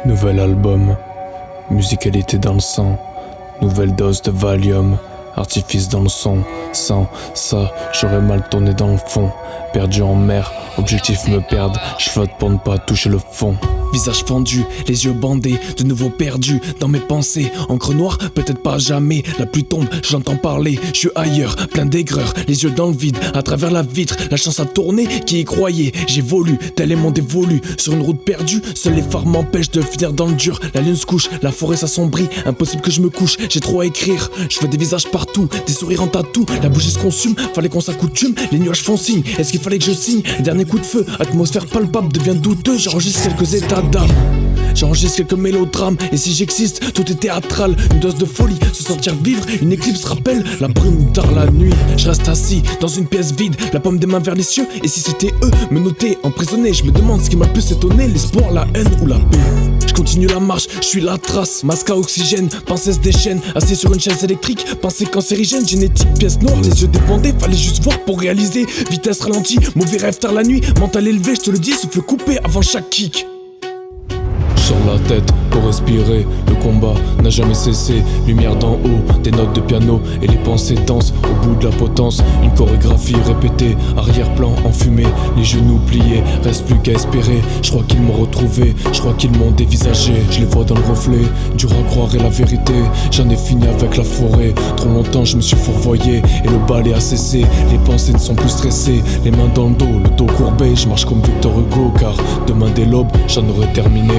Nouvel album, musicalité dans le sang, nouvelle dose de Valium, artifice dans le son. Sans ça, j'aurais mal tourné dans le fond. Perdu en mer, objectif me perdre, je flotte pour ne pas toucher le fond. Visage fendu, les yeux bandés, de nouveau perdu dans mes pensées. Encre noire, peut-être pas jamais. La pluie tombe, j'entends parler. Je suis ailleurs, plein d'aigreur, les yeux dans le vide. À travers la vitre, la chance a tourné. Qui y croyait, j'évolue, tel est mon dévolu. Sur une route perdue, seuls les phares m'empêchent de finir dans le dur. La lune se couche, la forêt s'assombrit. Impossible que je me couche, j'ai trop à écrire. Je vois des visages partout, des sourires en tatou. La bougie se consume, fallait qu'on s'accoutume. Les nuages font signe, est-ce qu'il fallait que je signe? Dernier coup de feu, atmosphère palpable devient douteuse. J'enregistre quelques états d'âme, j'enregistre quelques mélodrames. Et si j'existe, tout est théâtral. Une dose de folie, se sentir vivre. Une éclipse rappelle la brume tard la nuit. Je reste assis dans une pièce vide, la paume des mains vers les cieux. Et si c'était eux, me noter emprisonné, je me demande ce qui m'a le plus étonné. L'espoir, la haine ou la paix. Je continue la marche, je suis la trace. Masque à oxygène, pensée se déchaîne. Assis sur une chaise électrique, pensée cancérigène. Génétique, pièce noire, les yeux débandés. Fallait juste voir pour réaliser. Vitesse ralentie, mauvais rêve tard la nuit. Mental élevé, je te le dis, souffle coupé avant chaque kick. Sur la tête pour respirer, le combat n'a jamais cessé. Lumière d'en haut, des notes de piano et les pensées dansent au bout de la potence. Une chorégraphie répétée, arrière-plan enfumé, les genoux pliés, reste plus qu'à espérer. Je crois qu'ils m'ont retrouvé, je crois qu'ils m'ont dévisagé. Je les vois dans le reflet, dur à croire et la vérité. J'en ai fini avec la forêt, trop longtemps je me suis fourvoyé et le balai a cessé. Les pensées ne sont plus stressées, les mains dans le dos courbé. Je marche comme Victor Hugo car demain dès l'aube j'en aurai terminé.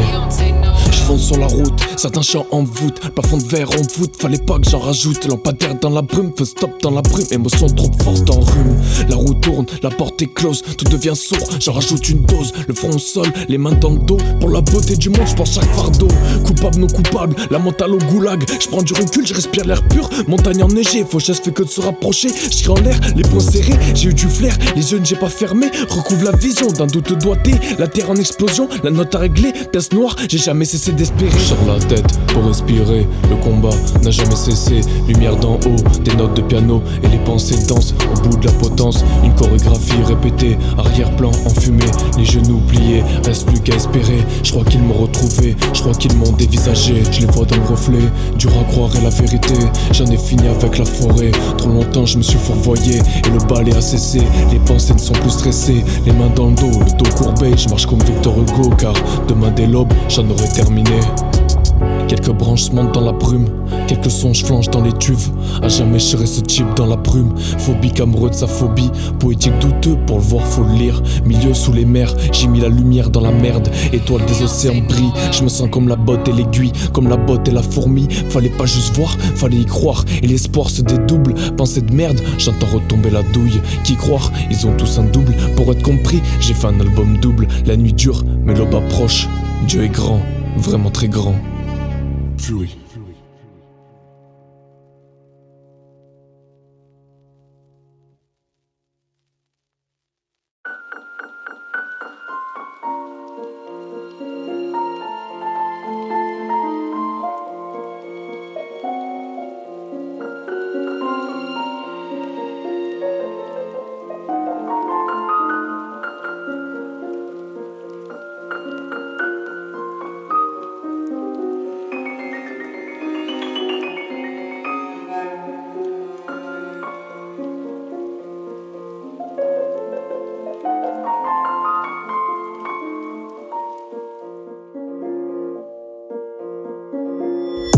Je fonce sur la route, certains chants en voûte. Plafond de verre en voûte, fallait pas que j'en rajoute. Lampadaire dans la brume, feu stop dans la brume. Émotion trop forte en rhume. La roue tourne, la porte est close. Tout devient sourd, j'en rajoute une dose. Le front au sol, les mains dans le dos. Pour la beauté du monde, j'porte chaque fardeau. Coupable, non coupable, la mentale au goulag. J'prends du recul, je respire l'air pur. Montagne enneigée, faucheuse fait que de se rapprocher. J'tire en l'air, les poings serrés. J'ai eu du flair, les yeux ne j'ai pas fermés. Recouvre la vision d'un doute doigté. La terre en explosion, la note à régler. Pièce noire, j'ai jamais cessé d'espérer. Sur la tête pour respirer, le combat n'a jamais cessé. Lumière d'en haut, des notes de piano et les pensées dansent au bout de la potence. Une chorégraphie répétée, arrière-plan enfumé, les genoux pliés, reste plus qu'à espérer. Je crois qu'ils m'ont retrouvé, je crois qu'ils m'ont dévisagé. Je les vois dans le reflet, dur à croire et la vérité. J'en ai fini avec la forêt, trop longtemps je me suis fourvoyé et le balai a cessé. Les pensées ne sont plus stressées, les mains dans le dos courbé. Je marche comme Victor Hugo car demain dès l'aube j'en aurai terminé. Quelques branches se montent dans la brume, quelques songes flanchent dans les tuves. À jamais je serai ce type dans la brume, phobique amoureux de sa phobie. Poétique douteux, pour le voir faut le lire. Milieu sous les mers, j'ai mis la lumière dans la merde. Étoile des océans brillent, je me sens comme la botte et l'aiguille, comme la botte et la fourmi. Fallait pas juste voir, fallait y croire. Et l'espoir se dédouble, pensée de merde, j'entends retomber la douille. Qui croire, ils ont tous un double. Pour être compris, j'ai fait un album double. La nuit dure, mais l'aube approche. Dieu est grand, vraiment très grand. Fury.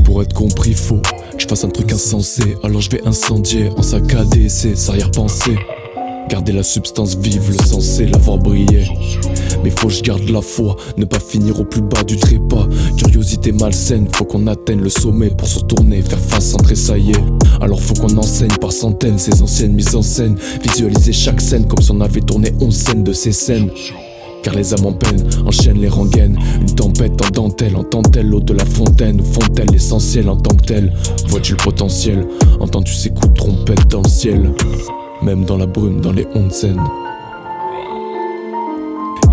Pour être compris, faut que je fasse un truc insensé. Alors je vais incendier, en saccader ses arrière-pensées. Garder la substance vive, le sensé, la voir briller. Mais faut que je garde la foi, ne pas finir au plus bas du trépas. Curiosité malsaine, faut qu'on atteigne le sommet pour se retourner, faire face sans tressailler. Alors faut qu'on enseigne par centaines ces anciennes mises en scène. Visualiser chaque scène comme si on avait tourné 11 scènes de ces scènes. Car les âmes en peine enchaînent les rengaines. Une tempête en dentelle, entend-elle l'eau de la fontaine? Ou font-elles l'essentiel en tant que tel? Vois-tu le potentiel? Entends-tu ces coups de trompette dans le ciel? Même dans la brume, dans les ondes scènes.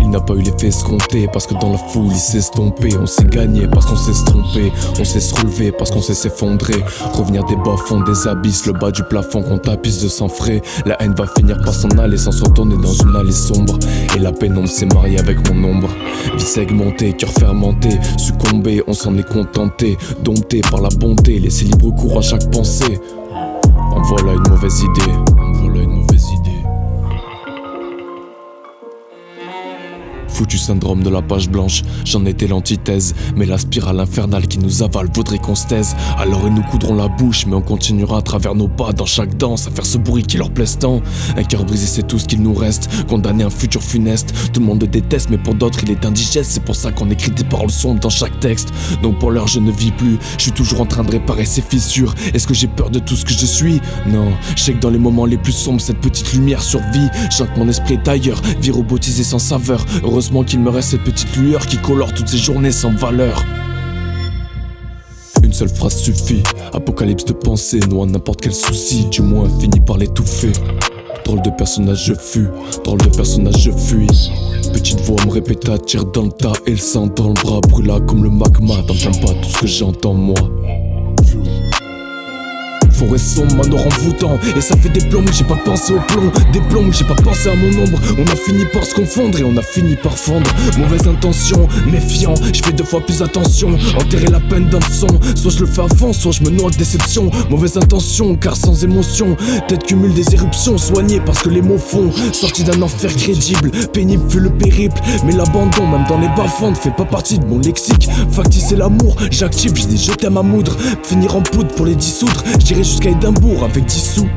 il n'a pas eu l'effet escompté, parce que dans la foule il s'est estompé. On s'est gagné parce qu'on s'est trompé, on sait se relever parce qu'on sait s'effondrer. Revenir des bas-fonds, des abysses, le bas du plafond qu'on tapisse de sang frais. La haine va finir par s'en aller sans se retourner dans une allée sombre. Et la pénombre s'est mariée avec mon ombre. Vie segmentée, cœur fermenté, succombé, on s'en est contenté. Dompté par la bonté, laisser libre cours à chaque pensée. En voilà une mauvaise idée, en voilà une mauvaise idée. Foutu syndrome de la page blanche, j'en étais l'antithèse. Mais la spirale infernale qui nous avale voudrait qu'on se taise. Alors ils nous coudront la bouche, mais on continuera à travers nos pas dans chaque danse, à faire ce bruit qui leur plaise tant. Un cœur brisé c'est tout ce qu'il nous reste, condamné à un futur funeste. Tout le monde le déteste mais pour d'autres il est indigeste. C'est pour ça qu'on écrit des paroles sombres dans chaque texte. Donc pour l'heure je ne vis plus, je suis toujours en train de réparer ces fissures. Est-ce que j'ai peur de tout ce que je suis? Non, je sais que dans les moments les plus sombres cette petite lumière survit. Je sens que mon esprit est ailleurs, vie robotisée sans saveur. Heureusement qu'il me reste cette petite lueur qui colore toutes ces journées sans valeur. Une seule phrase suffit, apocalypse de pensée, noie n'importe quel souci, du moins finit par l'étouffer. Drôle de personnage je fus, drôle de personnage je fuis. Petite voix me répéta, tire dans le tas et le sang dans le bras, brûla comme le magma, t'entends pas tout ce que j'entends moi. Forêt sombre, manoir envoûtant, et ça fait des plombs, j'ai pas pensé au plomb. Des plombs, j'ai pas pensé à mon ombre. On a fini par se confondre et on a fini par fondre. Mauvaise intention, méfiant, je fais 2 fois plus attention. Enterrer la peine dans le son, soit je le fais avant, soit je me noie de déception. Mauvaise intention, car sans émotion, tête cumule des éruptions, soignées parce que les mots font. Sorti d'un enfer crédible, pénible fut le périple. Mais l'abandon, même dans les bas-fonds, ne fait pas partie de mon lexique. Factice et l'amour, j'active, j'ai des jetés à ma moudre. Finir en poudre pour les dissoudre, j'irai jusqu'à Édimbourg avec 10 sous.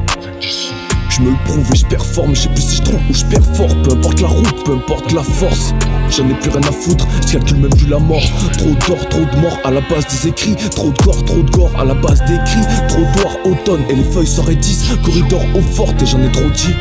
Je me le prouve et je performe, je sais plus si je trouve ou je perds fort. Peu importe la route, peu importe la force, j'en ai plus rien à foutre, je calcule même plus la mort. Trop d'or, trop de morts à la base des écrits. Trop de gore à la base des cris. Trop d'or, automne et les feuilles s'enraidissent. Corridor eau forte et j'en ai trop dit.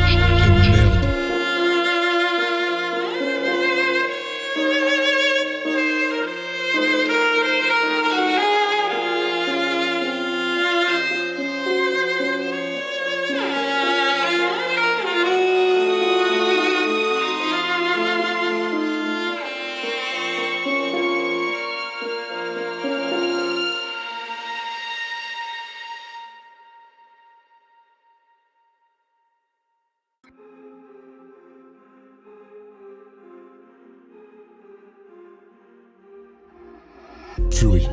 Fury.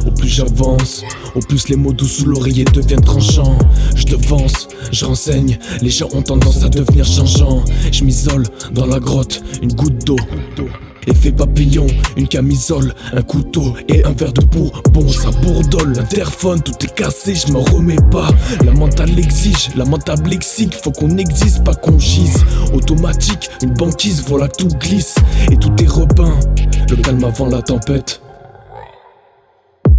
Au plus j'avance, au plus les mots doux sous l'oreiller deviennent tranchants. Je devance, je renseigne, les gens ont tendance à devenir changeants. Je m'isole dans la grotte, une goutte d'eau. Effet papillon, une camisole, un couteau et un verre de bourbon, ça bourdonne. L'interphone, tout est cassé, je m'en remets pas. La mentale l'exige, la mentale lexique, faut qu'on existe, pas qu'on gise. Automatique, une banquise, voilà que tout glisse. Et tout est repeint, le calme avant la tempête.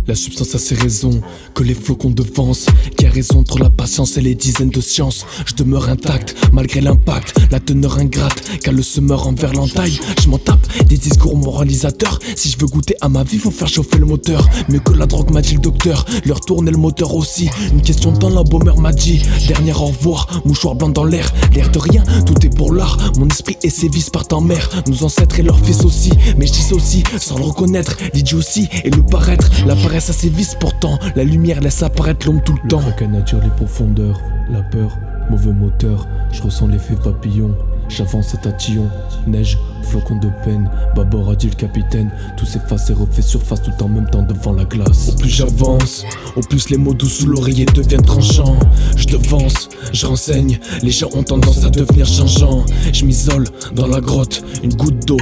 La substance a ses raisons, que les flocons devancent. Qui a raison entre la patience et les dizaines de sciences. Je demeure intact, malgré l'impact. La teneur ingrate, car le semeur envers l'entaille. Je m'en tape, des discours moralisateurs. Si je veux goûter à ma vie, faut faire chauffer le moteur. Mieux que la drogue m'a dit le docteur, leur tourner le moteur aussi. Une question de temps, l'embaumeur m'a dit. Dernier au revoir, mouchoir blanc dans l'air. L'air de rien, tout est pour l'art. Mon esprit et ses vices partent en mer. Nos ancêtres et leurs fils aussi. Mais je dissocie, sans le reconnaître. L'idiotie et le paraître, la paresse à ses vices pourtant. La lumière laisse apparaître l'homme tout le temps. Le nature, les profondeurs, la peur, mauvais moteur. Je ressens l'effet papillon, j'avance à tatillon. Neige, flocon de peine, bâbord a dit le capitaine. Tout s'efface et refait surface tout en même temps devant la glace. Au plus j'avance, au plus les mots doux sous l'oreiller deviennent tranchants. Je devance, je renseigne, les gens ont tendance à devenir changeants. Je m'isole dans la grotte, une goutte d'eau.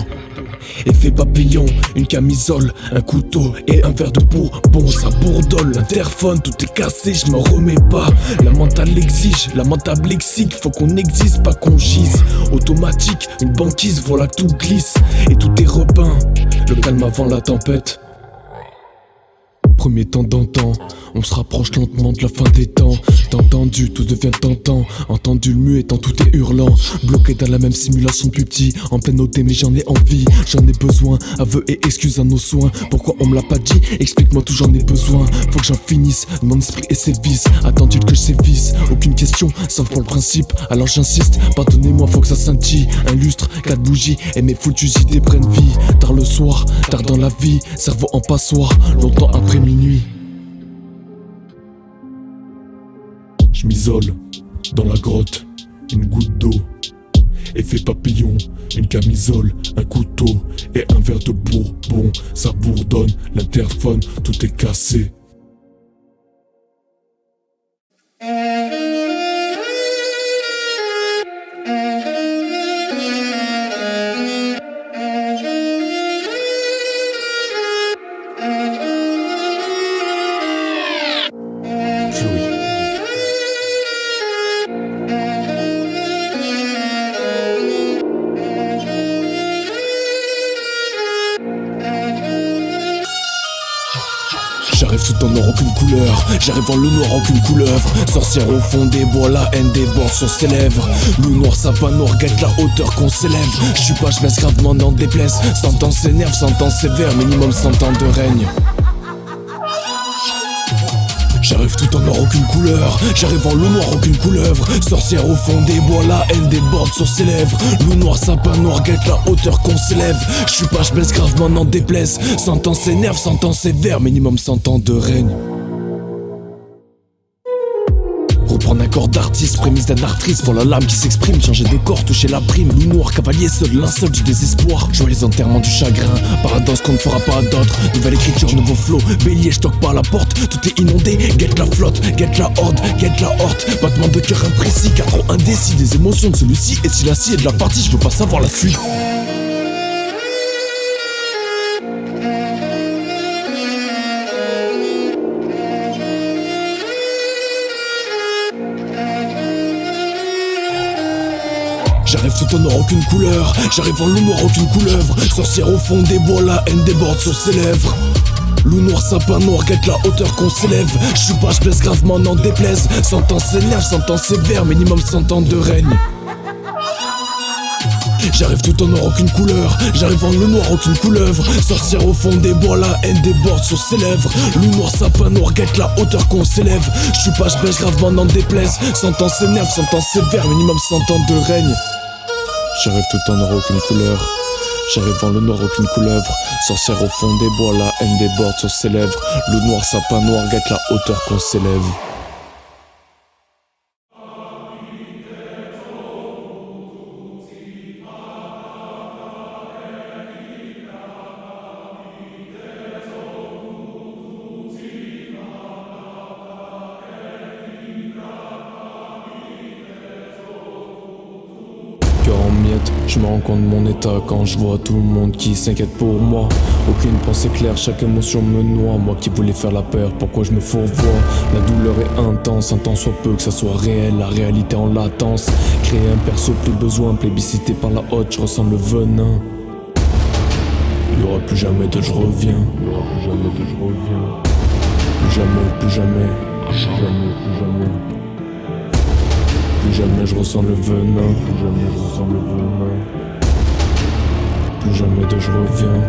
Effet papillon, une camisole, un couteau et un verre de bourbon, ça bourdonne. L'interphone, tout est cassé, je m'en remets pas. La mentale l'exige, la mentale lexique, faut qu'on existe, pas qu'on gise. Automatique, une banquise, voilà que tout glisse. Et tout est repeint, le calme avant la tempête. premier temps d'antan. On se rapproche lentement de la fin des temps. T'entendu, tout devient tentant. Entendu le muet, tant tout est hurlant. Bloqué dans la même simulation plus petit. En peine noté mais j'en ai envie, j'en ai besoin. Aveu et excuse à nos soins. Pourquoi on me l'a pas dit? Explique-moi tout, j'en ai besoin. Faut que j'en finisse, mon esprit et ses vices. Attendu que je sévisse, aucune question, sauf pour le principe. Alors j'insiste, pardonnez-moi, faut que ça scintille. Un lustre, 4 bougies et mes foutues idées prennent vie. Tard le soir, tard dans la vie, cerveau en passoire, longtemps après minuit. Je m'isole dans la grotte, une goutte d'eau, effet papillon, une camisole, un couteau et un verre de bourbon. Ça bourdonne, l'interphone, tout est cassé. J'arrive tout en or, aucune couleur. J'arrive en le noir, aucune couleuvre. Sorcière au fond des bois, la haine déborde sur ses lèvres. Loup noir, sapin noir, guette la hauteur qu'on s'élève. J'suis pas, j'baisse gravement, n'en déplaise. 100 ans s'énerve, 100 ans sévère, minimum 100 ans de règne. J'arrive tout en or, aucune couleur. J'arrive en loup noir, aucune couleuvre. Sorcière au fond des bois, la haine déborde sur ses lèvres. Loup noir, sapin noir, guette la hauteur qu'on s'élève. J'suis pas, j'baisse gravement, n'en déplaise. 100 ans s'énerve, 100 ans sévère, minimum 100 ans de règne. Reprendre un corps d'artiste, prémisse d'un artiste pour la lame qui s'exprime, changer de corps, toucher la prime. Loup noir, cavalier seul, linceul du désespoir. Jouer les enterrements du chagrin, paradoxe qu'on ne fera pas d'autre. Nouvelle écriture, nouveau flow, bélier, je toque pas à la porte. Tout est inondé, guette la flotte, guette la horde, guette la horte. Battement de cœur imprécis, car trop indécis des émotions de celui-ci. Et si la scie est de la partie, je veux pas savoir la suite. J'arrive tout en or, aucune couleur. J'arrive en loup noir, aucune couleuvre. Sorcière au fond des bois, la haine déborde sur ses lèvres. Loup noir, sapin noir, guette la hauteur qu'on s'élève. J'suis pas, j'blesse gravement, n'en déplaise. 100 ans s'énerve, 100 ans sévère, minimum 100 ans de règne. J'arrive tout en or, aucune couleur. J'arrive en le noir, aucune couleuvre. Sorcière au fond des bois, la haine déborde sur ses lèvres. Loup noir, sapin noir, guette la hauteur qu'on s'élève. J'suis pas, j'baisse gravement, n'en déplaise. 100 ans s'énerve, 100 ans sévère, minimum 100 ans de règne. J'arrive tout en or, aucune couleur. J'arrive en le noir, aucune couleuvre. Sorcière au fond des bois, la haine déborde sur ses lèvres. Loup noir, sapin noir, guette la hauteur qu'on s'élève. En miettes, je me rends compte de mon état quand je vois tout le monde qui s'inquiète pour moi. Aucune pensée claire, chaque émotion me noie. Moi qui voulais faire la peur, pourquoi je me fourvoie? La douleur est intense, un temps soit peu que ça soit réel, la réalité en latence. Créer un perso, plus besoin, plébiscité par la haute, je ressens le venin. Il y aura plus jamais de je reviens. Il y aura plus jamais de je reviens. Plus jamais, plus jamais. Plus jamais, plus jamais. Plus jamais je ressens le venin. Plus jamais je ressens le venin. Plus jamais de je reviens.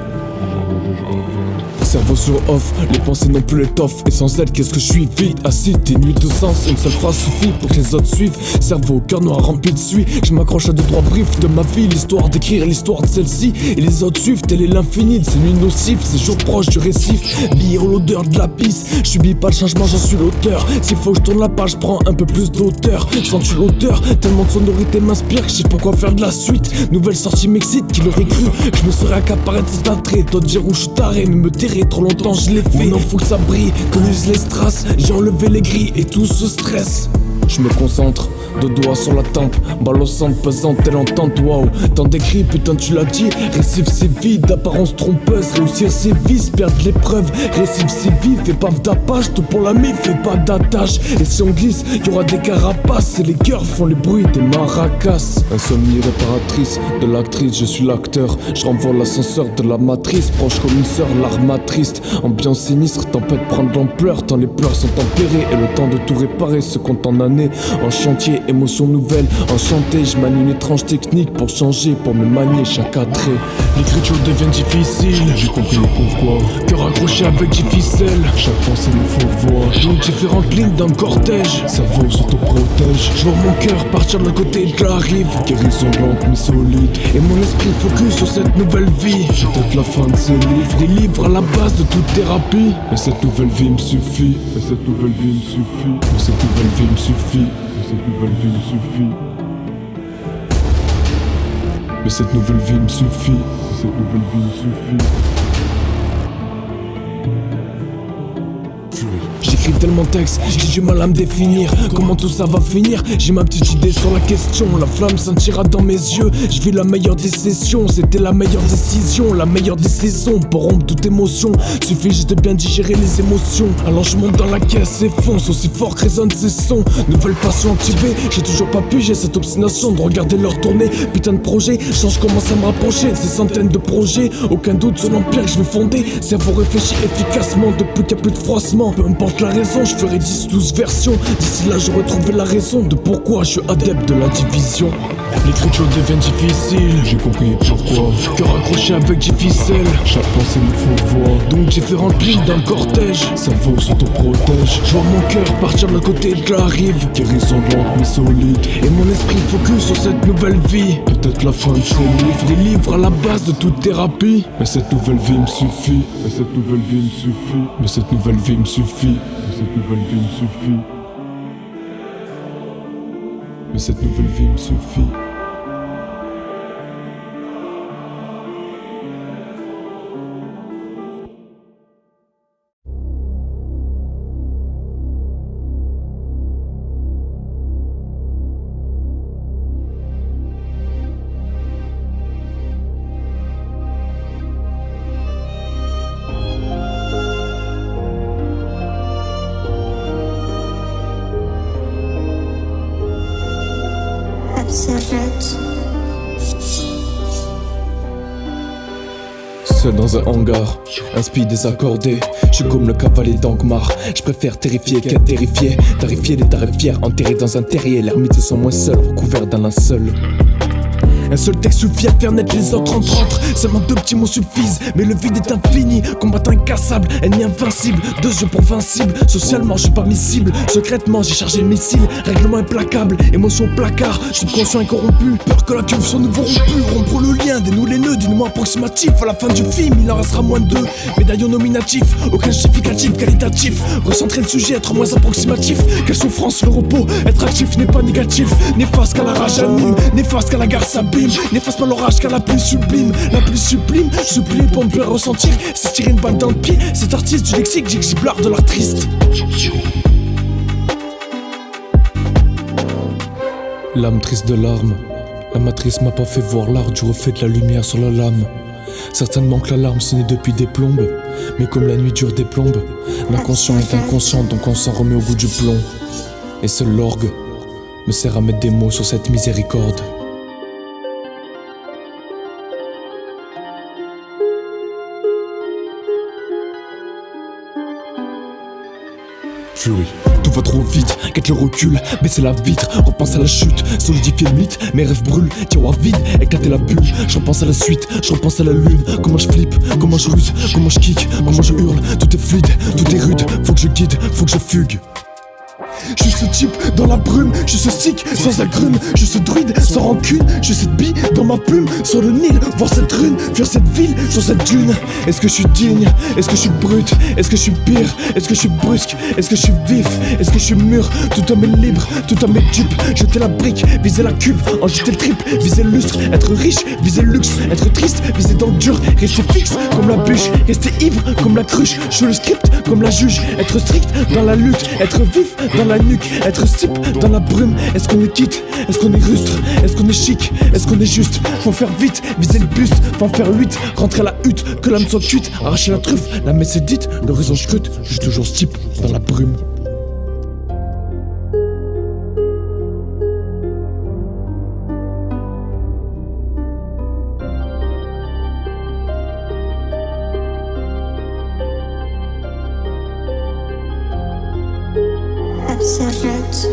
Cerveau sur off, les pensées n'ont plus l'étoffe. Et sans elle, qu'est-ce que je suis? Vide, acide, dénué de sens. Une seule phrase suffit pour que les autres suivent. Cerveau au cœur noir rempli de suie. Je m'accroche à 2-3 briefs de ma vie, l'histoire d'écrire l'histoire de celle-ci. Et les autres suivent, tel est l'infini de ces nuits nocives. Ces jours proches du récif, billets l'odeur de la pisse. Je subis pas le changement, j'en suis l'auteur. S'il faut que je tourne la page, je prends un peu plus d'auteur. Sens-tu l'auteur? Tellement de sonorité m'inspire que je sais pas quoi faire de la suite. Nouvelle sortie m'excite, qui l'aurait cru que je me serais accaparé de cet attrait. Toi dire où je suis taré, mais me terrer trop longtemps je l'ai fait. Maintenant faut que ça brille, que l'use les strass. J'ai enlevé les grilles et tout ce stress. Je me concentre, 2 doigts sur la tempe, balle au centre, pesante, telle entente, waouh. Tant d'écrits, putain tu l'as dit. Récif c'est vide, apparence trompeuse. Réussir c'est vice, perdre l'épreuve. Récif c'est vif, fais pas d'appâche. Tout pour la mif, fais pas d'attache. Et si on glisse, y'aura des carapaces. Et les cœurs font les bruits des maracas. Insomnie réparatrice de l'actrice, je suis l'acteur. Je renvoie l'ascenseur de la matrice. Proche comme une sœur, l'armatrice. Ambiance sinistre, cette tempête prend de l'ampleur, tant les pleurs sont tempérés et le temps de tout réparer se compte en années. En chantier, émotion nouvelle, enchanté, je manie une étrange technique pour changer, pour me manier chaque attrait. L'écriture devient difficile, j'ai compris pourquoi. Cœur accroché avec des ficelles, chaque pensée me faut voir. Donc différentes lignes d'un cortège, cerveau s'auto-protège. Je vois mon cœur partir de côté de la rive, guérison lente mais solide. Et mon esprit focus sur cette nouvelle vie. Peut-être la fin de ces livres, des livres à la base de toute thérapie. Mais cette nouvelle vie me suffit, mais cette nouvelle vie me suffit, mais cette nouvelle vie me suffit, mais cette nouvelle vie me suffit. Mais cette nouvelle vie me suffit, mais cette nouvelle vie me suffit. J'écris tellement de textes, j'ai du mal à me définir. Comment tout ça va finir? J'ai ma petite idée sur la question. La flamme scintillera dans mes yeux. Je vis la meilleure des sessions. C'était la meilleure décision, la meilleure des saisons. Pour rompre toute émotion, suffit juste de bien digérer les émotions. Alors je monte dans la caisse et fonce. Aussi fort que résonnent ces sons. Nouvelle passion activée. J'ai toujours pas pu, j'ai cette obstination de regarder leur tournée. Putain de projet, change commence à me rapprocher de ces centaines de projets. Aucun doute sur l'empire que je vais fonder. Cerveau réfléchit efficacement depuis qu'il n'y a plus de froissement. Peu importe la raison, je ferai 10-12 versions. D'ici là j'aurai trouvé la raison de pourquoi je suis adepte de la division. L'écriture devient difficile, j'ai compris pourquoi. Cœur accroché avec des ficelles, chaque pensée me faut voir. Donc différentes lignes d'un cortège, cerveau s'auto-protège. Je vois mon cœur partir de côté de la rive, guérison lente mais solide. Et mon esprit focus sur cette nouvelle vie. Peut-être la fin de ces livres, des livres à la base de toute thérapie. Mais cette nouvelle vie me suffit, mais cette nouvelle vie me suffit, mais cette nouvelle vie me suffit, mais cette nouvelle vie me suffit. Mais cette nouvelle vie me suffit. Seul dans un hangar, un speed désaccordé. Je suis comme le cavalier d'Angmar. Je préfère terrifier qu'être terrifié. Tarifier les tarifières, enterrés dans un terrier. L'ermite se sent moins seul, recouvert d'un linceul. Un seul texte suffit à faire naître les autres entre. Seulement 2 petits mots suffisent, mais le vide est infini. Combattant incassable, ennemi invincible. 2 yeux pour vincible, socialement je suis pas miscible. Secrètement j'ai chargé le missile, règlement implacable. Émotion placard, subconscient incorrompu. Peur que la cuve soit nouveau rompu. Rompre le lien, dénoue les nœuds d'une mot approximatif. À la fin du film il en restera moins de 2. Médaillon nominatif, aucun justificatif qualitatif. Recentrer le sujet, être moins approximatif. Quelle souffrance le repos, être actif n'est pas négatif. Néfaste qu'à la rage anime, néfaste qu'à la gare s'abîme. N'efface pas l'orage car la plus sublime. La plus sublime, supplie pour me faire ressentir. C'est tirer une balle dans le pied. Cet artiste du lexique, j'exhibe l'art de l'art triste. L'âme triste de larmes. La matrice m'a pas fait voir l'art du reflet de la lumière sur la lame. Certainement que l'alarme sonnait depuis des plombes. Mais comme la nuit dure des plombes, l'inconscient est inconscient donc on s'en remet au goût du plomb. Et seul l'orgue me sert à mettre des mots sur cette miséricorde. Fury. Tout va trop vite, quête le recul, baisser la vitre, repense à la chute, solidifier le mythe, mes rêves brûlent, tiroir vide, éclater la bulle, je repense à la suite, je repense à la lune, comment je flippe, comment je ruse, comment je kick, comment je hurle, tout est fluide, tout est rude, faut que je guide, faut que je fugue. Je suis ce type dans la brume, je suis ce stick sans agrumes, je suis ce druide sans rancune, je suis cette bille dans ma plume, sur le Nil, voir cette rune, fuir cette ville, sur cette dune. Est-ce que je suis digne? Est-ce que je suis brut? Est-ce que je suis pire? Est-ce que je suis brusque? Est-ce que je suis vif? Est-ce que je suis mûr? Tout homme est libre, tout homme est dupe. Jeter la brique, viser la cube, en jeter le trip, viser le lustre, être riche, viser le luxe, être triste, viser dans le dur, rester fixe comme la bûche, rester ivre comme la cruche, je suis le script comme la juge, être strict dans la lutte, être vif dans la nuque, être stipe dans la brume. Est-ce qu'on est quitte? Est-ce qu'on est rustre? Est-ce qu'on est chic? Est-ce qu'on est juste? Faut faire vite, viser le buste, faut en faire 8, rentrer à la hutte, que l'âme soit cuite, arracher la truffe, la messe est dite, l'horizon scrute, je suis toujours stipe dans la brume. s'arrête.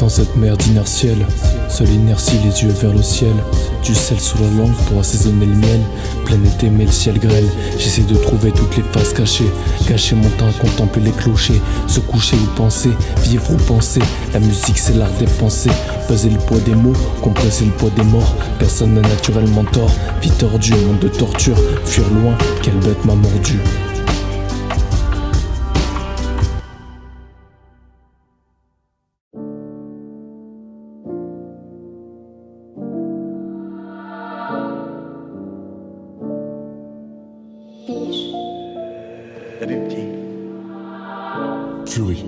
Dans cette merde inertielle, seule inertie, les yeux vers le ciel. Du sel sous la langue pour assaisonner le miel. Plein été mais le ciel grêle. J'essaie de trouver toutes les faces cachées. Cacher mon temps à contempler les clochers. Se coucher ou penser, vivre ou penser. La musique c'est l'art des pensées. Peser le poids des mots, compresser le poids des morts. Personne n'a naturellement tort. Vie tordue, monde de torture. Fuir loin, quelle bête m'a mordu. Fury.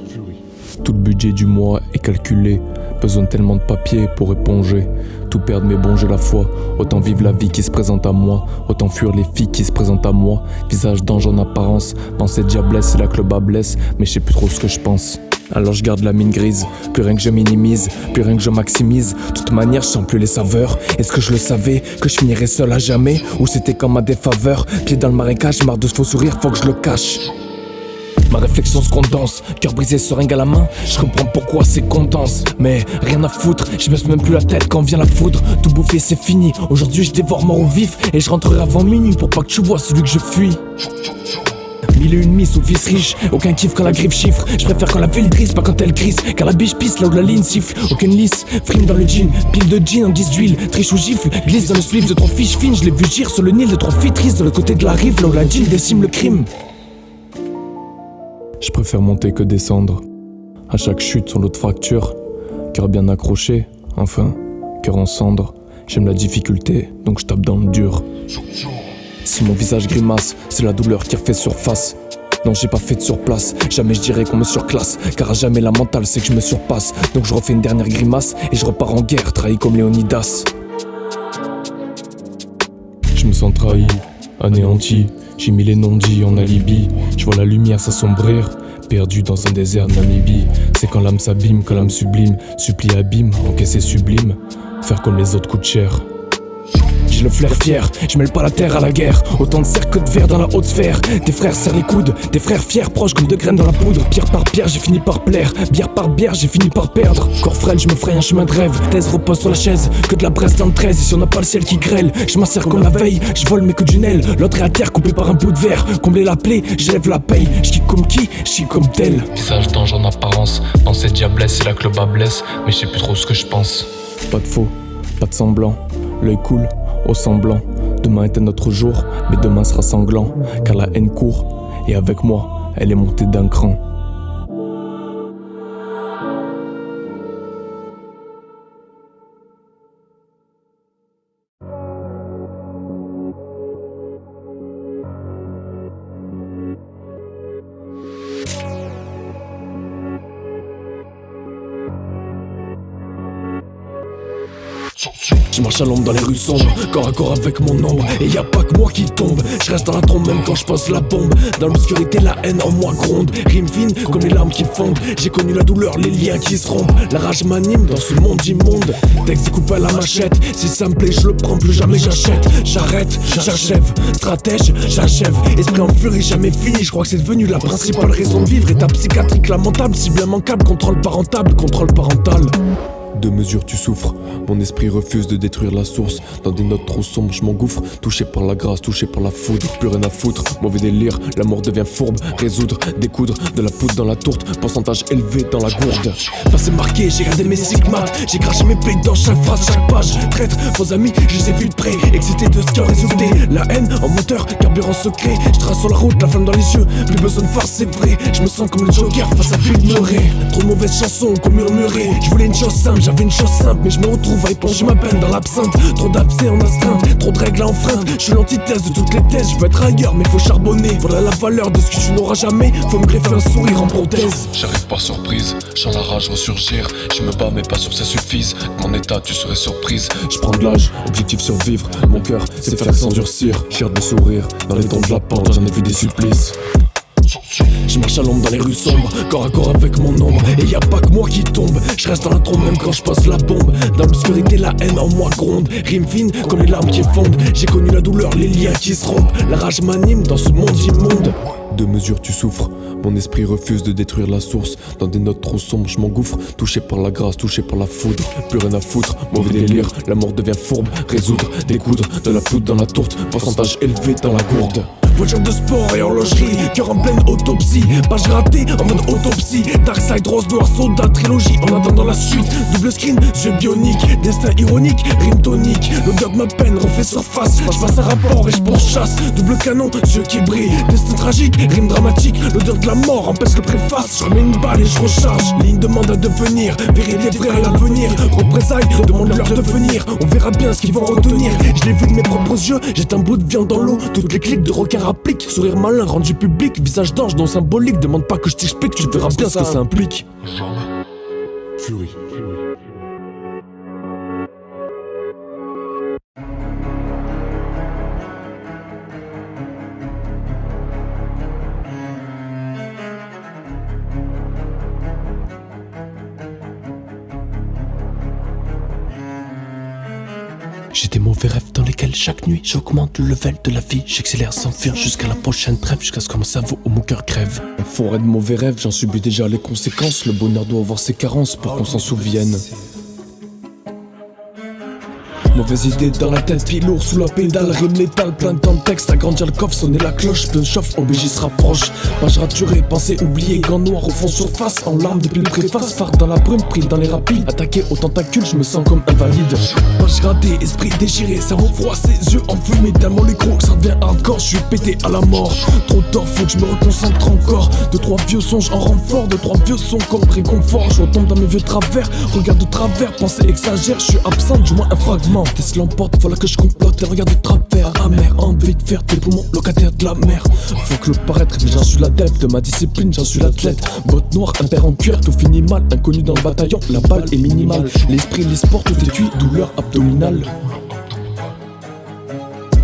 Tout le budget du mois est calculé. Besoin tellement de papier pour éponger. Tout perdre mais bon j'ai la foi. Autant vivre la vie qui se présente à moi. Autant fuir les filles qui se présentent à moi. Visage d'ange en apparence. Pensée diablesse, c'est là que le bas blesse. Mais je sais plus trop ce que je pense. Alors je garde la mine grise. Plus rien que je minimise, plus rien que je maximise. De toute manière je sens plus les saveurs. Est-ce que je le savais, que je finirais seul à jamais? Ou c'était comme à défaveur? Pied dans le marécage, marre de ce faux sourire, faut que je le cache. Ma réflexion se condense, cœur brisé, seringue à la main. Je comprends pourquoi c'est condense, mais rien à foutre. Je baisse même plus la tête quand vient la foudre. Tout bouffer c'est fini, aujourd'hui je dévore mort au vif. Et je rentrerai avant minuit pour pas que tu vois celui que je fuis. Mille et une mises au fils riche, aucun kiff quand la griffe chiffre. Je préfère quand la ville brise, pas quand elle grise. Car la biche pisse là où la ligne siffle. Aucune lisse, frime dans le jean, pile de jean en guise d'huile. Triche ou gifle, glisse dans le spliff de 3 fiches fines. Je l'ai vu gire sur le Nil de 3 filles tristes de l'autre côté de la rive, là où la jean décime le crime. Je préfère monter que descendre. À chaque chute son lot de fractures. Cœur bien accroché, enfin, cœur en cendre. J'aime la difficulté, donc je tape dans le dur. Si mon visage grimace, c'est la douleur qui refait surface. Non, j'ai pas fait de surplace, jamais je dirais qu'on me surclasse. Car à jamais la mentale c'est que je me surpasse. Donc je refais une dernière grimace et je repars en guerre, trahi comme Léonidas. Je me sens trahi, anéanti. J'ai mis les non-dits en alibi. Je vois la lumière s'assombrir, perdu dans un désert de Namibie. C'est quand l'âme s'abîme, que l'âme sublime supplie abîme, encaisser sublime. Faire comme les autres coûte cher. J'ai le flair fier, je mêle pas la terre à la guerre. Autant de cercles que de verre dans la haute sphère. Des frères serrent les coudes, des frères fiers proches comme de graines dans la poudre. Pierre par pierre j'ai fini par plaire, bière par bière j'ai fini par perdre. Corps frêle je me fraye un chemin de rêve. Thèse repose sur la chaise, que de la braise dans le 13. Et si on n'a pas le ciel qui grêle, je m'en sers comme la veille. Je vole mais que du Nel, l'autre est à terre coupé par un bout de verre. Combler la plaie, j'élève la paye. Je kick comme qui, je kick comme tel. Visage d'ange en apparence, pensée diablesse, c'est là que le bas blesse. Mais je sais plus trop ce que je pense. Pas de faux, pas de semblant, l'œil coule au semblant. Demain est un autre jour, mais demain sera sanglant. Car la haine court, et avec moi, elle est montée d'un cran. Je marche à l'ombre dans les rues sombres, corps à corps avec mon ombre. Et y a pas que moi qui tombe, je reste dans la tombe même quand je pose la bombe. Dans l'obscurité la haine en moi gronde, rime fine comme les larmes qui fondent. J'ai connu la douleur, les liens qui se rompent. La rage m'anime dans ce monde immonde. Texte découpé à la machette, si ça me plaît je le prends, plus jamais j'achète. J'arrête, j'achève, stratège, j'achève. Esprit en furie, jamais fini, je crois que c'est devenu la principale raison de vivre. État psychiatrique lamentable, cible immanquable, contrôle parental. De mesure tu souffres, mon esprit refuse de détruire la source. Dans des notes trop sombres je m'engouffre, touché par la grâce, touché par la foudre. Plus rien à foutre, mauvais délire, l'amour devient fourbe. Résoudre, découdre, de la poudre dans la tourte. Pourcentage élevé dans la gourde. Passé marqué, j'ai gardé mes stigmates. J'ai craché mes pecs dans chaque phrase, chaque page. Traître, faux amis, je les ai vus de près. Excité de ce qui a résulté, la haine en moteur, carburant secret. Je trace sur la route, la flamme dans les yeux. Plus besoin de farce, c'est vrai. Je me sens comme le Joker face à Bill Murray. Trop de mauvaises chansons qu'on murmurait. Je voulais une chose simple, j'avais une chose simple, mais je me retrouve à éponger ma peine dans l'absinthe. Trop d'abcès en astreinte, trop de règles à enfreindre. Je suis l'antithèse de toutes les thèses, je veux être ailleurs mais faut charbonner. Voilà la valeur de ce que tu n'auras jamais, faut me greffer un sourire en prothèse. J'arrive par surprise, j'en la rage ressurgir. Je me bats mais pas sûr que ça suffise. Mon état tu serais surprise. Je prends de l'âge, objectif survivre. Mon cœur c'est faire s'endurcir. Je garde le sourire, dans les temps de la pente j'en ai vu des supplices. Je marche à l'ombre dans les rues sombres, corps à corps avec mon ombre. Et y a pas que moi qui tombe, je reste dans la trombe même quand je passe la bombe. Dans l'obscurité la haine en moi gronde, rime fine comme les larmes qui fondent. J'ai connu la douleur, les liens qui se rompent. La rage m'anime dans ce monde immonde. De mesure tu souffres, mon esprit refuse de détruire la source. Dans des notes trop sombres je m'engouffre, touché par la grâce, touché par la foudre. Plus rien à foutre, mauvais délire, la mort devient fourbe. Résoudre, découdre, de la poudre dans la tourte. Pourcentage élevé dans la gourde. Voiture de sport et horlogerie, cœur en pleine autopsie. Page ratée en mode autopsie. Darkside, rose noir, soda, trilogie. En attendant la suite, double screen, jeu bionique. Destin ironique, rime tonique. L'odeur de ma peine refait surface. Je passe un rapport et je pourchasse. Double canon, yeux qui brillent. Destin tragique, rime dramatique. L'odeur de la mort empêche le préface. Je remets une balle et je recharge. Ligne demande à devenir. Vérité vraie à l'avenir. Représailles, demande leur devenir. On verra bien ce qu'ils vont retenir. Je l'ai vu de mes propres yeux, j'ai un bout de viande dans l'eau. Toutes les clics de requin applique, sourire malin rendu public, visage d'ange non symbolique, demande pas que je t'explique, tu verras bien ce que ça implique. Fury. J'ai des mauvais rêves dans lesquels chaque nuit j'augmente le level de la vie. J'accélère sans fuir jusqu'à la prochaine trêve, jusqu'à ce que mon cerveau ou mon cœur crève. En forêt de mauvais rêves, j'en subis déjà les conséquences. Le bonheur doit avoir ses carences pour qu'on s'en souvienne. Mauvaise idée dans la tête, pied lourd sous la pédale, rime létale, plein de temps de texte, agrandir le coffre, sonner la cloche, peu chauffe, OBJ se rapproche. Page raturée, pensée oubliée, gants noirs au fond surface, en larmes depuis le préface, phare dans la brume, pris dans les rapides, attaqué aux tentacules, je me sens comme invalide. Page ratée, esprit déchiré, cerveau froid, ses yeux enfumés, tellement les crocs, ça devient hardcore, je suis pété à la mort. Trop tard, faut que je me reconcentre encore. De trois vieux songes en renfort, de trois vieux sons comme réconfort. Je retombe dans mes vieux travers, regarde de travers, pensée exagère, je suis absent, du moins un fragment. Tesla l'emporte, voilà que je complote, les regards de travers, amer, envie de faire tes poumons locataires de la mer. Faut que le paraître, mais j'en suis l'adepte de ma discipline, j'en suis l'athlète. Botte noire, un père en cuir, tout finit mal, inconnu dans le bataillon, la balle est minimale. L'esprit, les sports, tout est cuit, douleur abdominale.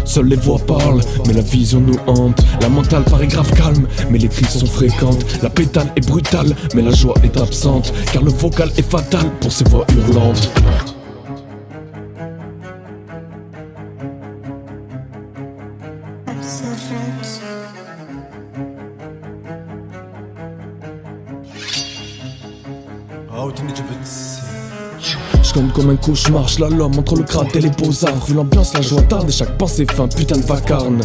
Seules les voix parlent, mais la vision nous hante. La mentale paraît grave calme, mais les crises sont fréquentes. La pétale est brutale, mais la joie est absente. Car le vocal est fatal pour ces voix hurlantes. Je conne comme un cauchemar, je l'homme entre le crâne et les beaux-arts. Vu l'ambiance, la joie tarde et chaque pensée fait un putain de vacarme.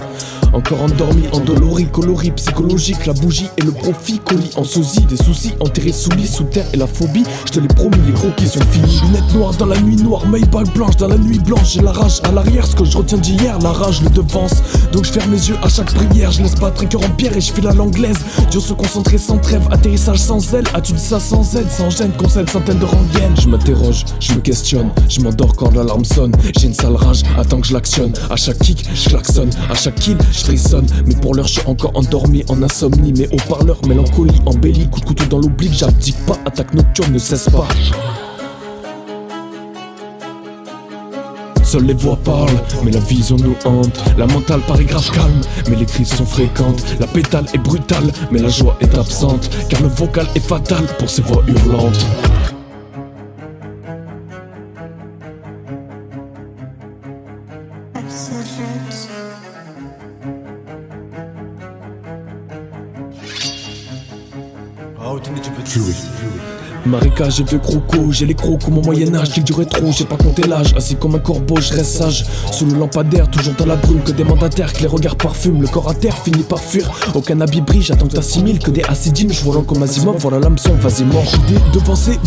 Encore endormi, endolori, coloris psychologique. La bougie et le profit, colis en sosie. Des soucis enterrés sous lit, sous terre et la phobie. Je te l'ai promis, les croquis sont finis. Lunettes noires dans la nuit noire, Maybach blanche dans la nuit blanche. J'ai la rage à l'arrière, ce que je retiens d'hier, la rage le devance. Donc je ferme mes yeux à chaque prière, je laisse battre un cœur en pierre et je file à l'anglaise. Dieu se concentrer sans trêve, atterrissage sans aile. As-tu dit ça sans aide, sans gêne, concède centaines de rengaines. Je m'interroge, je me questionne, je m'endors quand l'alarme sonne. J'ai une sale rage, attends que je l'actionne. À chaque kick, je klaxonne, à chaque kill, je frissonne. Mais pour l'heure, je suis encore endormi en insomnie. Mais haut-parleur, mélancolie, embellie, coup de couteau dans l'oblique, j'abdique pas, attaque nocturne ne cesse pas. Seules les voix parlent, mais la vision nous hante. La mentale paraît grave calme, mais les crises sont fréquentes. La pétale est brutale, mais la joie est absente. Car le vocal est fatal pour ces voix hurlantes. Fury. Marécage et vieux croco, j'ai les crocs comme au Moyen-Âge, qu'il durait trop, j'ai pas compté l'âge. Assis comme un corbeau, je reste sage. Sous le lampadaire, toujours dans la brume, que des mandataires, que les regards parfument. Le corps à terre finit par fuir, aucun habit brille, j'attends que t'assimiles. Que des acidines, je volant comme Asimov, voilà l'hameçon, vas-y mort. Idée devancer,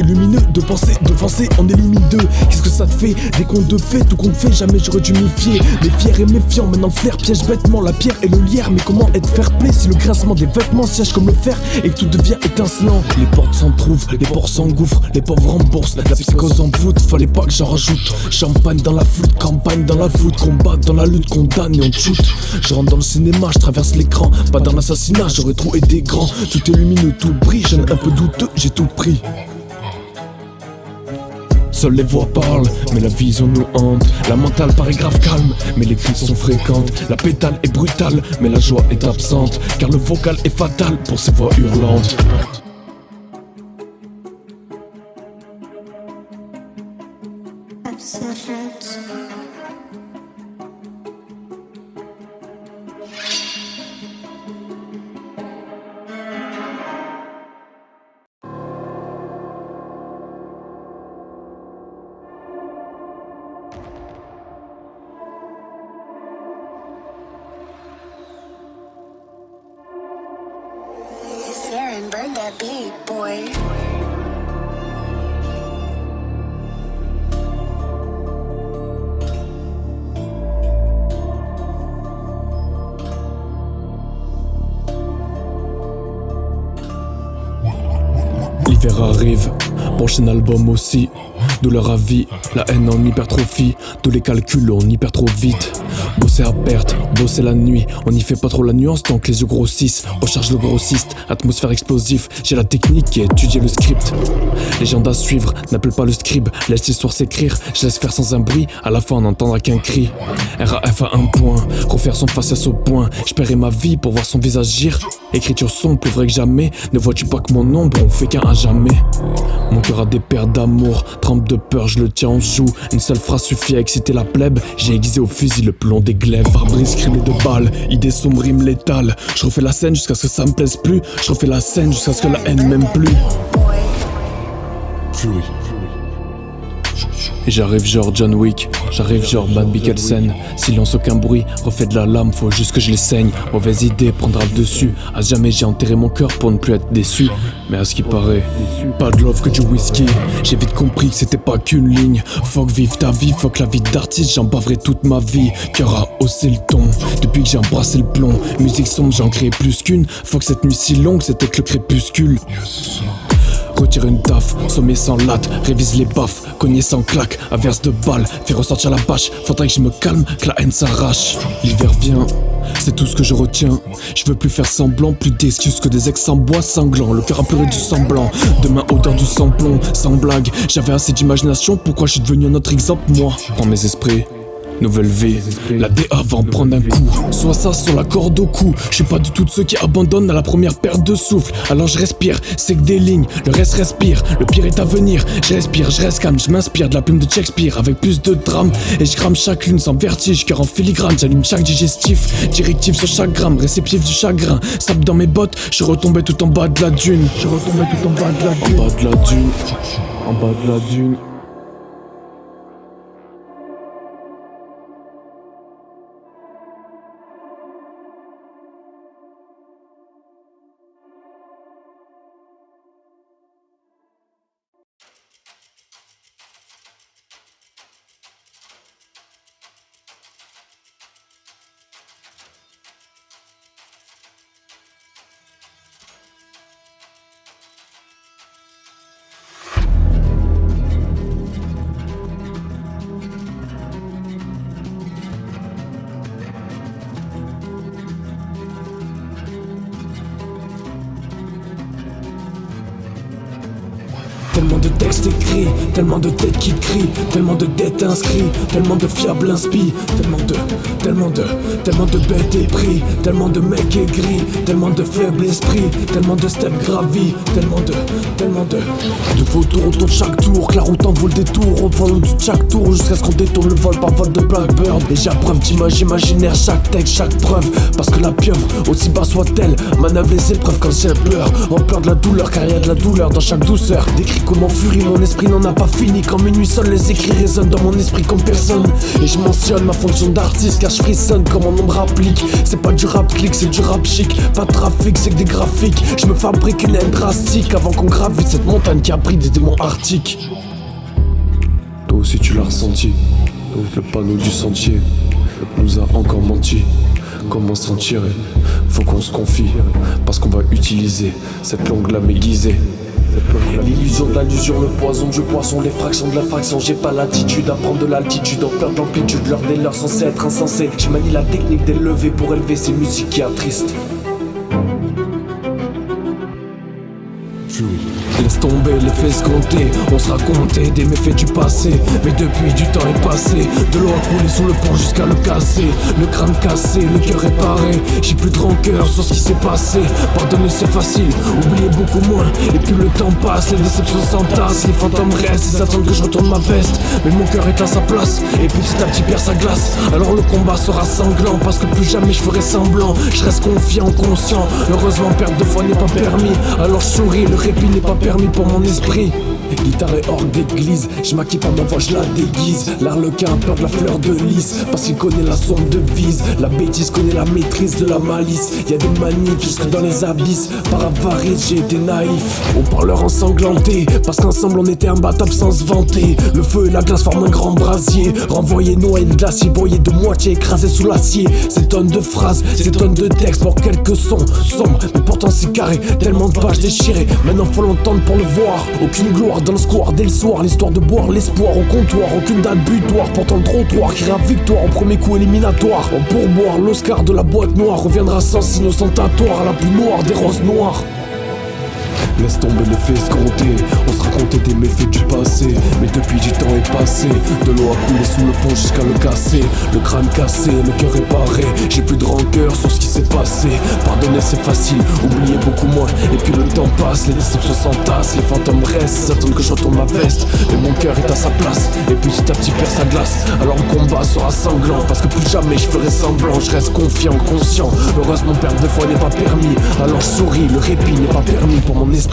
lumineux, devancer, on élimine deux. Qu'est-ce que ça te fait? Des contes de fait, tout compte fait, jamais j'aurais dû m'y fier. Mais fier et méfiant, maintenant le flair piège bêtement la pierre et le lierre. Mais comment être fair play si le grincement des vêtements siège comme le fer et que tout devient étincelant? Les portes s'entrouvent, les ports s'engouffrent, les pauvres remboursent. La psychose en voûte, fallait pas que j'en rajoute. Champagne dans la flûte, campagne dans la voûte. Combat dans la lutte, condamne et on te shoot. Je rentre dans le cinéma, je traverse l'écran. Pas dans l'assassinat, j'aurais trop aidé grand. Tout est lumineux, tout brille, jeune un peu douteux, j'ai tout pris. Seules les voix parlent, mais la vision nous hante. La mentale paraît grave calme, mais les crises sont fréquentes. La pétale est brutale, mais la joie est absente. Car le vocal est fatal pour ces voix hurlantes. Aaron, burn that beat, boy. L'hiver arrive, prochain album aussi. Douleur à vie, la haine en hypertrophie. Tous les calculs on hyper trop vite. Bosser à perte, bosser la nuit. On n'y fait pas trop la nuance tant que les yeux grossissent. Recharge le grossiste, atmosphère explosif. J'ai la technique et étudier le script. Légende à suivre, n'appelle pas le scribe. Laisse l'histoire s'écrire, je laisse faire sans un bruit. À la fin on n'entendra qu'un cri. RAF à un point, refaire son faciès au point. J'paierai ma vie pour voir son visage gire. Écriture sombre, plus vrai que jamais. Ne vois-tu pas que mon ombre, on fait qu'un à jamais. Mon cœur a des paires d'amour, trempe de peur, je le tiens en joue. Une seule phrase suffit à exciter la plèbe. J'ai aiguisé au fusil le plomb des glaives. Pare-brise criblé de balles, idées sombres, rimes létales. Je refais la scène jusqu'à ce que ça me plaise plus. Je refais la scène jusqu'à ce que la haine m'aime plus. Fury. Et j'arrive genre John Wick, j'arrive genre Matt Mikkelsen. Silence, aucun bruit, refait de la lame, faut juste que je les saigne. Mauvaise idée, prendra le dessus. À jamais j'ai enterré mon cœur pour ne plus être déçu. Mais à ce qui paraît, pas de love que du whisky. J'ai vite compris que c'était pas qu'une ligne. Fuck vive ta vie, fuck la vie d'artiste, j'en baverai toute ma vie. Cœur à hausser le ton, depuis que j'ai embrassé le plomb. Musique sombre, j'en crée plus qu'une. Fuck cette nuit si longue, c'était que le crépuscule. Retire une taf, sommet sans latte, révise les baffes, cogner sans claque, averse de balles, fais ressortir la bâche, faudrait que je me calme, que la haine s'arrache. L'hiver vient, c'est tout ce que je retiens. Je veux plus faire semblant, plus d'excuses que des ex en bois sanglant. Le cœur a pleuré du semblant, demain odeur du samplon, sans blague. J'avais assez d'imagination, pourquoi je suis devenu un autre exemple moi? Prends mes esprits. Nouvelle vie, la DA va en prendre un coup. Soit ça, soit la corde au cou. Je suis pas du tout de ceux qui abandonnent à la première perte de souffle. Alors je respire, c'est que des lignes, le reste respire. Le pire est à venir, je respire, je reste calme. Je m'inspire de la plume de Shakespeare avec plus de drame. Et je crame chaque lune sans vertige, cœur en filigrane. J'allume chaque digestif, directive sur chaque gramme. Réceptif du chagrin, sable dans mes bottes. Je retombais tout en bas de la dune. Je retombais tout en bas de la dune. En bas de la dune, en bas de la dune. Tellement de textes écrits, tellement de têtes qui crient, tellement de dettes inscrits, tellement de fiables inspi, tellement de bêtes épris, tellement de mecs aigris, tellement de faibles esprits, tellement de steps gravis, tellement de vautours autour de chaque tour, que la route en vaut le détour, on vole au-dessus de chaque tour, jusqu'à ce qu'on détourne le vol par vol de Blackbird. Et j'approuve d'images imaginaires chaque texte, chaque preuve, parce que la pieuvre, aussi bas soit-elle, manœuvre les épreuves quand j'ai peur, en peur de la douleur, car y a de la douleur dans chaque douceur. Décrit comment furie, mon esprit n'en a pas fini. Quand minuit sonne, les écrits résonnent dans mon esprit comme personne. Et je mentionne ma fonction d'artiste, car je frissonne comme mon ombre applique. C'est pas du rap clic, c'est du rap chic. Pas de trafic, c'est que des graphiques. Je me fabrique une haine drastique avant qu'on gravite cette montagne qui a pris des démons arctiques. Toi aussi tu l'as ressenti, le panneau du sentier nous a encore menti. Comment s'en tirer? Faut qu'on se confie, parce qu'on va utiliser cette langue lame aiguisée. L'illusion de l'allusion, le poison du poisson, les fractions de la fraction. J'ai pas l'attitude à prendre de l'altitude, en peur de l'amplitude. L'heure des leurs censés être insensés. Je manie la technique d'élever pour élever ces musiques qui attristent. Fury. Laisse tomber les faits escomptés, on se racontait des méfaits du passé. Mais depuis du temps est passé, de l'eau a coulé sous le pont jusqu'à le casser. Le crâne cassé, le cœur réparé, j'ai plus de rancœur sur ce qui s'est passé. Pardonner c'est facile, oublier beaucoup moins. Et plus le temps passe, les déceptions s'entassent. Les fantômes restent, ils attendent que je retourne ma veste. Mais mon cœur est à sa place, et petit à petit perd sa glace. Alors le combat sera sanglant, parce que plus jamais je ferai semblant. Je reste confiant, conscient, heureusement perdre de foi n'est pas permis. Alors je souris, le répit n'est pas permis pour mon esprit. Guitare et orgue d'église, je maquille pas ma voix, je la déguise. L'arlequin a peur de la fleur de lys, parce qu'il connaît la sonde de vise. La bêtise connaît la maîtrise de la malice. Y'a des manifs jusque dans les abysses. Par avarice j'ai été naïf, au parleur ensanglanté, parce qu'ensemble on était imbattables sans se vanter. Le feu et la glace forment un grand brasier, renvoyé noyé de glacier, voyé de moitié écrasé sous l'acier. Ces tonnes de phrases, ces tonnes de textes pour quelques sons sombres, mais pourtant c'est carré, tellement de pages déchirées. Maintenant faut l'entendre pour le voir, aucune gloire dans le square dès le soir, l'histoire de boire l'espoir au comptoir, aucune date butoir, pourtant le trottoir criera victoire au premier coup éliminatoire. En pourboire, l'Oscar de la boîte noire reviendra sans signe ostentatoire à la plus noire des roses noires. Laisse tomber le fait escompté, on se racontait des méfaits du passé. Mais depuis du temps est passé, de l'eau a coulé sous le pont jusqu'à le casser. Le crâne cassé, le cœur réparé, j'ai plus de rancœur sur ce qui s'est passé. Pardonner c'est facile, oublier beaucoup moins. Et puis le temps passe, les déceptions s'entassent. Les fantômes restent, ils attendent que je retourne ma veste. Mais mon cœur est à sa place, et petit à petit perd sa glace. Alors le combat sera sanglant, parce que plus jamais je ferai semblant. Je reste confiant, conscient, heureusement perdre de foi n'est pas permis. Alors je souris, le répit n'est pas permis pour mon esprit.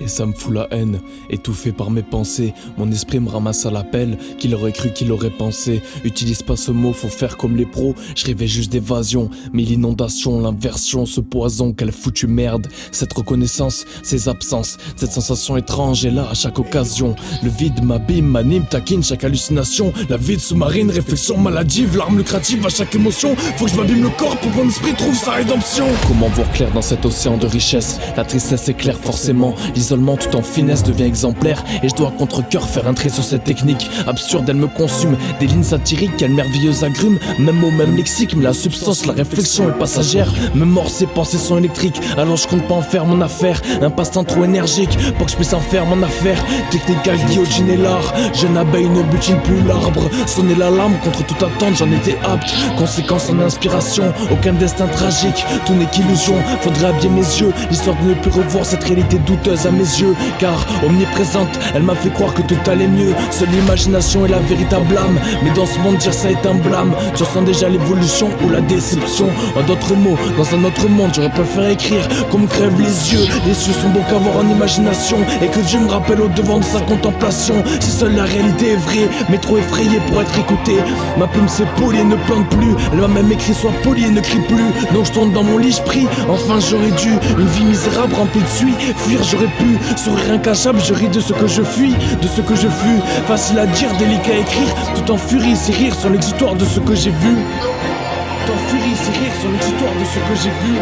Et ça me fout la haine, étouffé par mes pensées. Mon esprit me ramasse à l'appel, qu'il aurait cru, qu'il aurait pensé. Utilise pas ce mot, faut faire comme les pros. Je rêvais juste d'évasion, mais l'inondation, l'inversion, ce poison, quelle foutue merde. Cette reconnaissance, ces absences, cette sensation étrange est là à chaque occasion. Le vide m'abîme, m'anime, taquine chaque hallucination. La vie sous-marine, réflexion maladive, l'arme lucrative à chaque émotion. Faut que je m'abîme le corps pour que mon esprit trouve sa rédemption. Comment voir clair dans cet océan de richesse? La tristesse éclaire forcément, l'isolement tout en finesse devient exemplaire. Et je dois contre cœur faire un trait sur cette technique absurde, elle me consume. Des lignes satiriques, quelle merveilleuse agrume. Même mot, même lexique, mais la substance, la réflexion est passagère. Même mort, ses pensées sont électriques. Alors je compte pas en faire mon affaire, un passe-temps trop énergique pour que je puisse en faire mon affaire. Technique à guillotiner l'art, jeune abeille ne butine plus l'arbre. Sonner l'alarme contre toute attente, j'en étais apte. Conséquence en inspiration, aucun destin tragique, tout n'est qu'illusion. Faudrait habiller mes yeux, l'histoire de ne plus revoir cette réalité douteuse à mes yeux. Car omniprésente, elle m'a fait croire que tout allait mieux. Seule l'imagination est la véritable âme. Mais dans ce monde dire ça est un blâme. Tu ressens déjà l'évolution ou la déception. En d'autres mots, dans un autre monde j'aurais préféré écrire comme crèvent les yeux. Les cieux sont beaux qu'à voir en imagination, et que Dieu me rappelle au devant de sa contemplation. Si seule la réalité est vraie, mais trop effrayée pour être écoutée. Ma plume s'est polie et ne plante plus. Elle m'a même écrit sois poli et ne crie plus. Donc je tourne dans mon lit, je prie. Enfin j'aurais dû, une vie misérable remplie de suie. Fuir j'aurais pu, sourire incachable, je ris de ce que je fuis, de ce que je fus. Facile à dire, délicat à écrire, tout en furie, c'est rire sur l'exutoire de ce que j'ai vu. Tout en furie, c'est rire sur l'exutoire de ce que j'ai vu.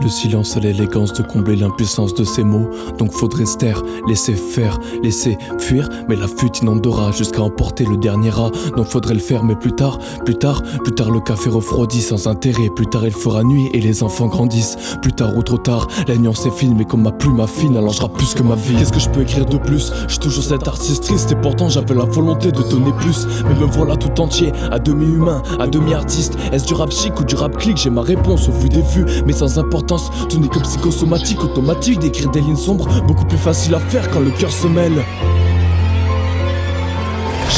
Le silence a l'élégance de combler l'impuissance de ces mots. Donc faudrait se taire, laisser faire, laisser fuir. Mais la fuite inondera jusqu'à emporter le dernier rat. Donc faudrait le faire, mais plus tard le café refroidit sans intérêt. Plus tard il fera nuit et les enfants grandissent. Plus tard ou trop tard, la nuance est fine. Mais comme ma plume affine, allongera plus que ma vie. Qu'est-ce que je peux écrire de plus? Je suis toujours cet artiste triste et pourtant j'avais la volonté de donner plus. Mais me voilà tout entier, à demi humain, à demi artiste. Est-ce du rap chic ou du rap clic? J'ai ma réponse au vu des vues, mais sans importance. Tout n'est que psychosomatique, automatique. D'écrire des lignes sombres, beaucoup plus facile à faire quand le cœur se mêle.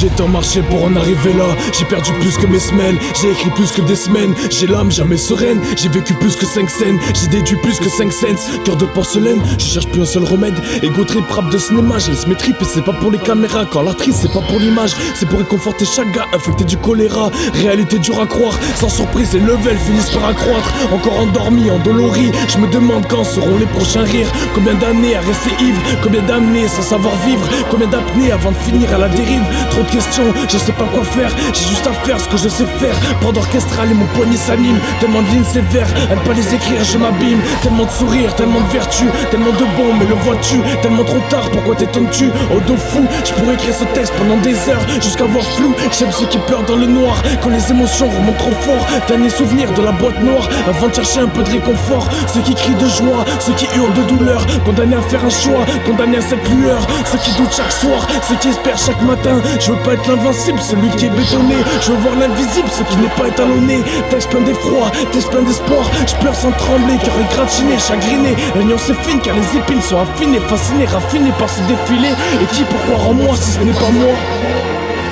J'ai tant marché pour en arriver là. J'ai perdu plus que mes semelles, j'ai écrit plus que des semaines. J'ai l'âme jamais sereine, j'ai vécu plus que 5 scènes. J'ai déduit plus que 5 cents, cœur de porcelaine. Je cherche plus un seul remède, ego trip, rap de cinéma. Je laisse mes tripes et c'est pas pour les caméras. Quand l'actrice c'est pas pour l'image, c'est pour réconforter chaque gars infecté du choléra. Réalité dure à croire, sans surprise les levels finissent par accroître. Encore endormi, endolori, je me demande quand seront les prochains rires. Combien d'années à rester ivre, combien d'années sans savoir vivre. Combien d'apnées avant de finir à la dérive. Trop de questions, je sais pas quoi faire. J'ai juste à faire ce que je sais faire. Prendre orchestral et mon poignet s'anime. Tellement de lignes sévères, à ne pas les écrire je m'abîme. Tellement de sourires, tellement de vertu, tellement de bon, mais le vois-tu tellement trop tard, pourquoi t'étonnes-tu? Au dos fou, je pourrais écrire ce texte pendant des heures jusqu'à voir flou. J'aime ceux qui pleurent dans le noir quand les émotions remontent trop fort. Dernier souvenir de la boîte noire avant de chercher un peu de réconfort. Ceux qui crient de joie, ceux qui hurlent de douleur, condamnés à faire un choix, condamnés à cette lueur. Ceux qui doutent chaque soir, ceux qui espèrent chaque matin. Je veux pas être l'invincible, celui qui est bétonné. Je veux voir l'invisible, ce qui n'est pas étalonné. Texte plein d'effroi, texte plein d'espoir. Je pleure sans trembler, cœur égratigné, chagriné. L'agneau c'est fine car les épines sont affinées, fascinées, raffinées par ce défilé. Et qui peut croire en moi si ce n'est pas moi?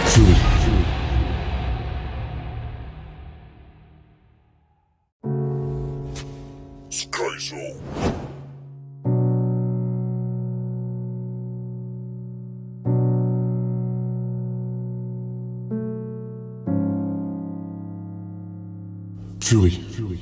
Fury. Fury.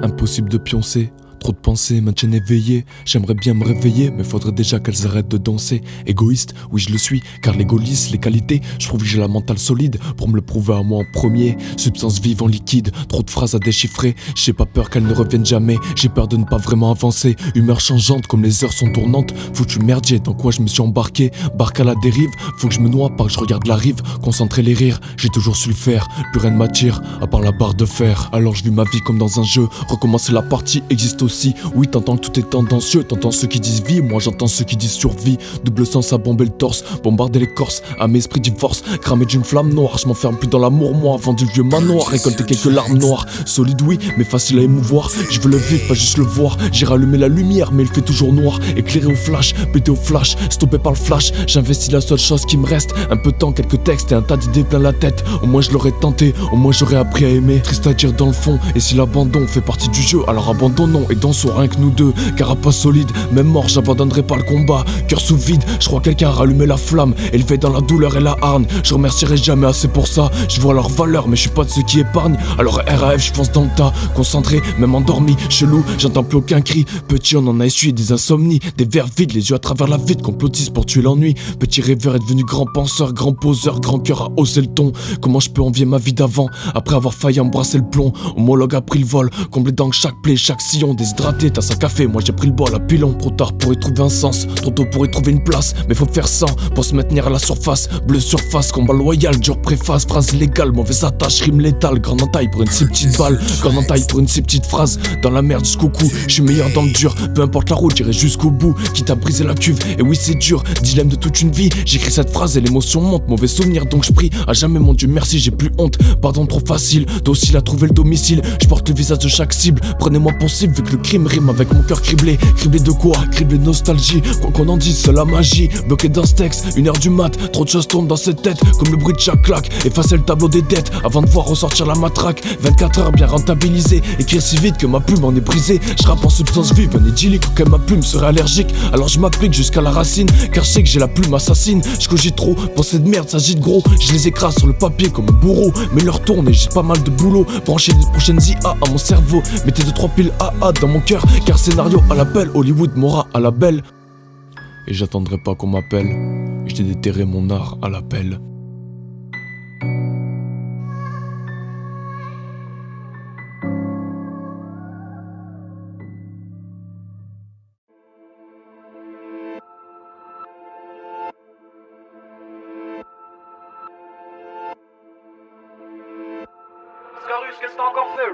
Impossible de pioncer, trop de pensées maintiennent éveillé. J'aimerais bien me réveiller, mais faudrait déjà qu'elles arrêtent de danser. Égoïste, oui je le suis, car l'ego lisse les qualités. Je prouve que j'ai la mentale solide pour me le prouver à moi en premier. Substance vive en liquide, trop de phrases à déchiffrer. J'ai pas peur qu'elles ne reviennent jamais, j'ai peur de ne pas vraiment avancer. Humeur changeante comme les heures sont tournantes. Foutu merdier, dans quoi je me suis embarqué. Barque à la dérive, faut que je me noie, pas que je regarde la rive. Concentrer les rires, j'ai toujours su le faire. Plus rien ne m'attire, à part la barre de fer. Alors je vis ma vie comme dans un jeu, recommencer la partie existe aussi. Oui, t'entends que tout est tendancieux, t'entends ceux qui disent vie, moi j'entends ceux qui disent survie. Double sens à bomber le torse, bombarder l'écorce, à mes esprits divorce, cramer d'une flamme noire. Je m'enferme plus dans l'amour, moi, vendu le vieux manoir, récolter quelques larmes noires. Solide, oui, mais facile à émouvoir. Je veux le vivre, pas juste le voir. J'ai rallumé la lumière, mais il fait toujours noir. Éclairé au flash, pété au flash, stoppé par le flash. J'investis la seule chose qui me reste, un peu de temps, quelques textes et un tas d'idées plein la tête. Au moins je l'aurais tenté, au moins j'aurais appris à aimer. Triste à dire dans le fond, et si l'abandon fait partie du jeu, alors abandonnons et dansons rien que nous deux. Carapace solide, même mort j'abandonnerai pas le combat. Cœur sous vide, je crois quelqu'un a rallumé la flamme, élevé dans la douleur et la hargne. Je remercierai jamais assez pour ça. Je vois leur valeur mais je suis pas de ceux qui épargnent. Alors RAF je fonce dans le tas, concentré, même endormi. Chelou, j'entends plus aucun cri. Petit on en a essuyé des insomnies, des verres vides, les yeux à travers la vide, complotiste pour tuer l'ennui. Petit rêveur est devenu grand penseur, grand poseur, grand cœur à hausser le ton. Comment je peux envier ma vie d'avant, après avoir failli embrasser le plomb. Homologue a pris le vol, comblé dans chaque plaie, chaque sillon. Déshydraté, tasse à café, moi j'ai pris le bol à pilon. Trop tard pour y trouver un sens, trop tôt pour y trouver une place. Mais faut faire sans, pour se maintenir à la surface. Bleu surface, combat loyal, dur préface. Phrase légale, mauvaise attache, rime létale. Grande entaille pour une si petite balle, grande entaille pour une si petite phrase. Dans la merde jusqu'au cou, je suis meilleur dans le dur. Peu importe la route, j'irai jusqu'au bout. Quitte à briser la cuve, et oui c'est dur. Dilemme de toute une vie, j'écris cette phrase et l'émotion monte. Mauvais souvenir donc je prie, à jamais mon Dieu merci, j'ai plus honte. Pardon trop facile, docile à trouver le domicile. Je porte le visage de chaque cible, prenez-moi pour cible. Vu que le crime rime avec mon cœur criblé. Criblé de quoi? Criblé de nostalgie. Quoi qu'on en dise, c'est la magie. Bloqué dans ce texte, 1h du mat. Trop de choses tournent dans cette tête, comme le bruit de chaque claque. Effacer le tableau des dettes, avant de voir ressortir la matraque. 24 heures bien rentabilisées, écrire si vite que ma plume en est brisée. Je rappe en substance vive, un idyllique, ou que ma plume serait allergique. Alors je m'applique jusqu'à la racine, car je sais que j'ai la plume assassine. Je cogite trop, pensée de merde, s'agit de gros. Je les écrase sur le papier comme un bourreau. Mais leur tourne et j'ai pas mal de boulot. Brancher les prochaines IA à mon cerveau. Mettez 2-3 piles AA dans mon cœur, car scénario à l'appel, Hollywood m'aura à la belle. Et j'attendrai pas qu'on m'appelle, j'ai déterré mon art à l'appel. Scarus, qu'est-ce que t'as encore fait?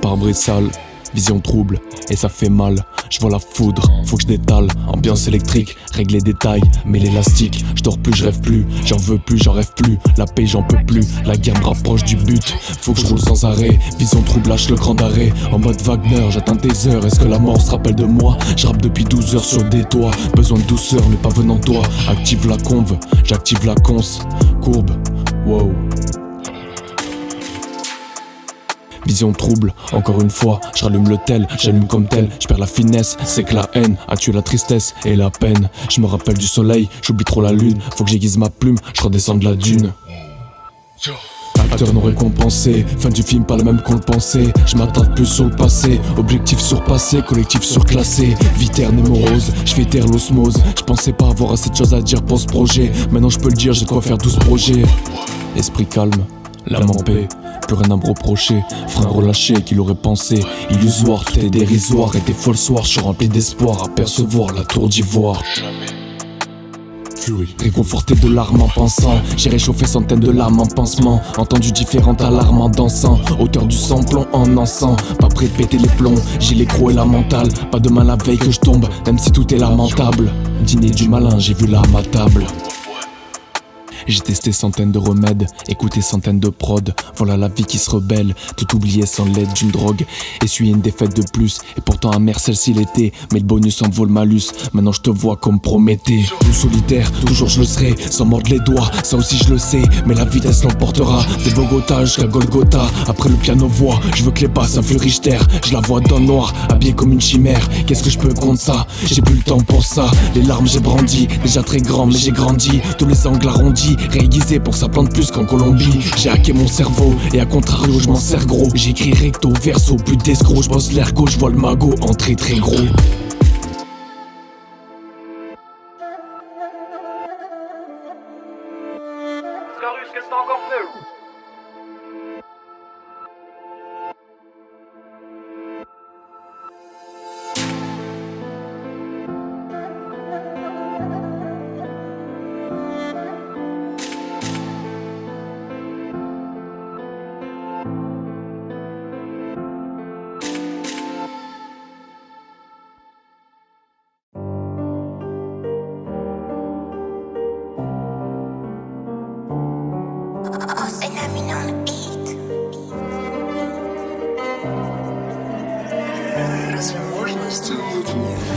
Pare-brise sale, vision trouble, et ça fait mal. Je vois la foudre, faut que je détale. Ambiance électrique, règle les détails, mais l'élastique. Je dors plus, je rêve plus, j'en veux plus, j'en rêve plus. La paix, j'en peux plus, la guerre me rapproche du but. Faut que je roule sans arrêt, vision trouble, lâche le grand arrêt. En mode Wagner, j'attends des heures, est-ce que la mort se rappelle de moi? Je rappe depuis 12 heures sur des toits. Besoin de douceur, mais pas venant toi. Active la conve, j'active la conce. Courbe, wow. vision trouble. Encore une fois, je rallume le tel, j'allume comme tel. Je perds la finesse, c'est que la haine a tué la tristesse et la peine. Je me rappelle du soleil, j'oublie trop la lune. Faut que j'aiguise ma plume, je redescends de la dune. Acteur non récompensé, fin du film pas la même qu'on le pensait. Je m'attarde plus sur le passé, objectif surpassé, collectif surclassé. Vie terne et morose, je fais taire l'osmose. Je pensais pas avoir assez de choses à dire pour ce projet. Maintenant je peux le dire, j'ai de quoi faire 12 projets. Esprit calme, l'âme en paix, plus rien à me reprocher. Frein relâché, qu'il aurait pensé illusoire, tout est dérisoire. Et des folles soirs, je suis rempli d'espoir à percevoir la tour d'ivoire. Fury. Réconforté de larmes en pensant, j'ai réchauffé centaines de larmes en pansement. Entendu différentes alarmes en dansant, hauteur du samplon en encens. Pas prêt de péter les plombs, j'ai les crocs et la mentale. Pas demain la veille que je tombe, même si tout est lamentable. Dîner du malin, j'ai vu là à ma table. J'ai testé centaines de remèdes, écouté centaines de prods. Voilà la vie qui se rebelle, tout oublié sans l'aide d'une drogue. Essuyer une défaite de plus, et pourtant amère celle-ci l'était. Mais le bonus en vaut le malus, maintenant je te vois comme Prométhée. Tout solitaire, toujours je le serai, sans mordre les doigts, ça aussi je le sais. Mais la vitesse l'emportera, de Bogota jusqu'à Golgotha. Après le piano voix, je veux que les basses influent Richter. Je la vois dans le noir, habillée comme une chimère. Qu'est-ce que je peux contre ça? J'ai plus le temps pour ça. Les larmes j'ai brandi, déjà très grand mais j'ai grandi. Tous les angles arrondis, réaiguisé pour ça plante plus qu'en Colombie. J'ai hacké mon cerveau et à contrario je m'en sers gros. J'écris recto, verso, plus d'escroc. Je bosse l'ergo, je vois le magot entrer très gros. Scarus, qu'est-ce que t'as encore fait? Oh, c'est la mine on the beat.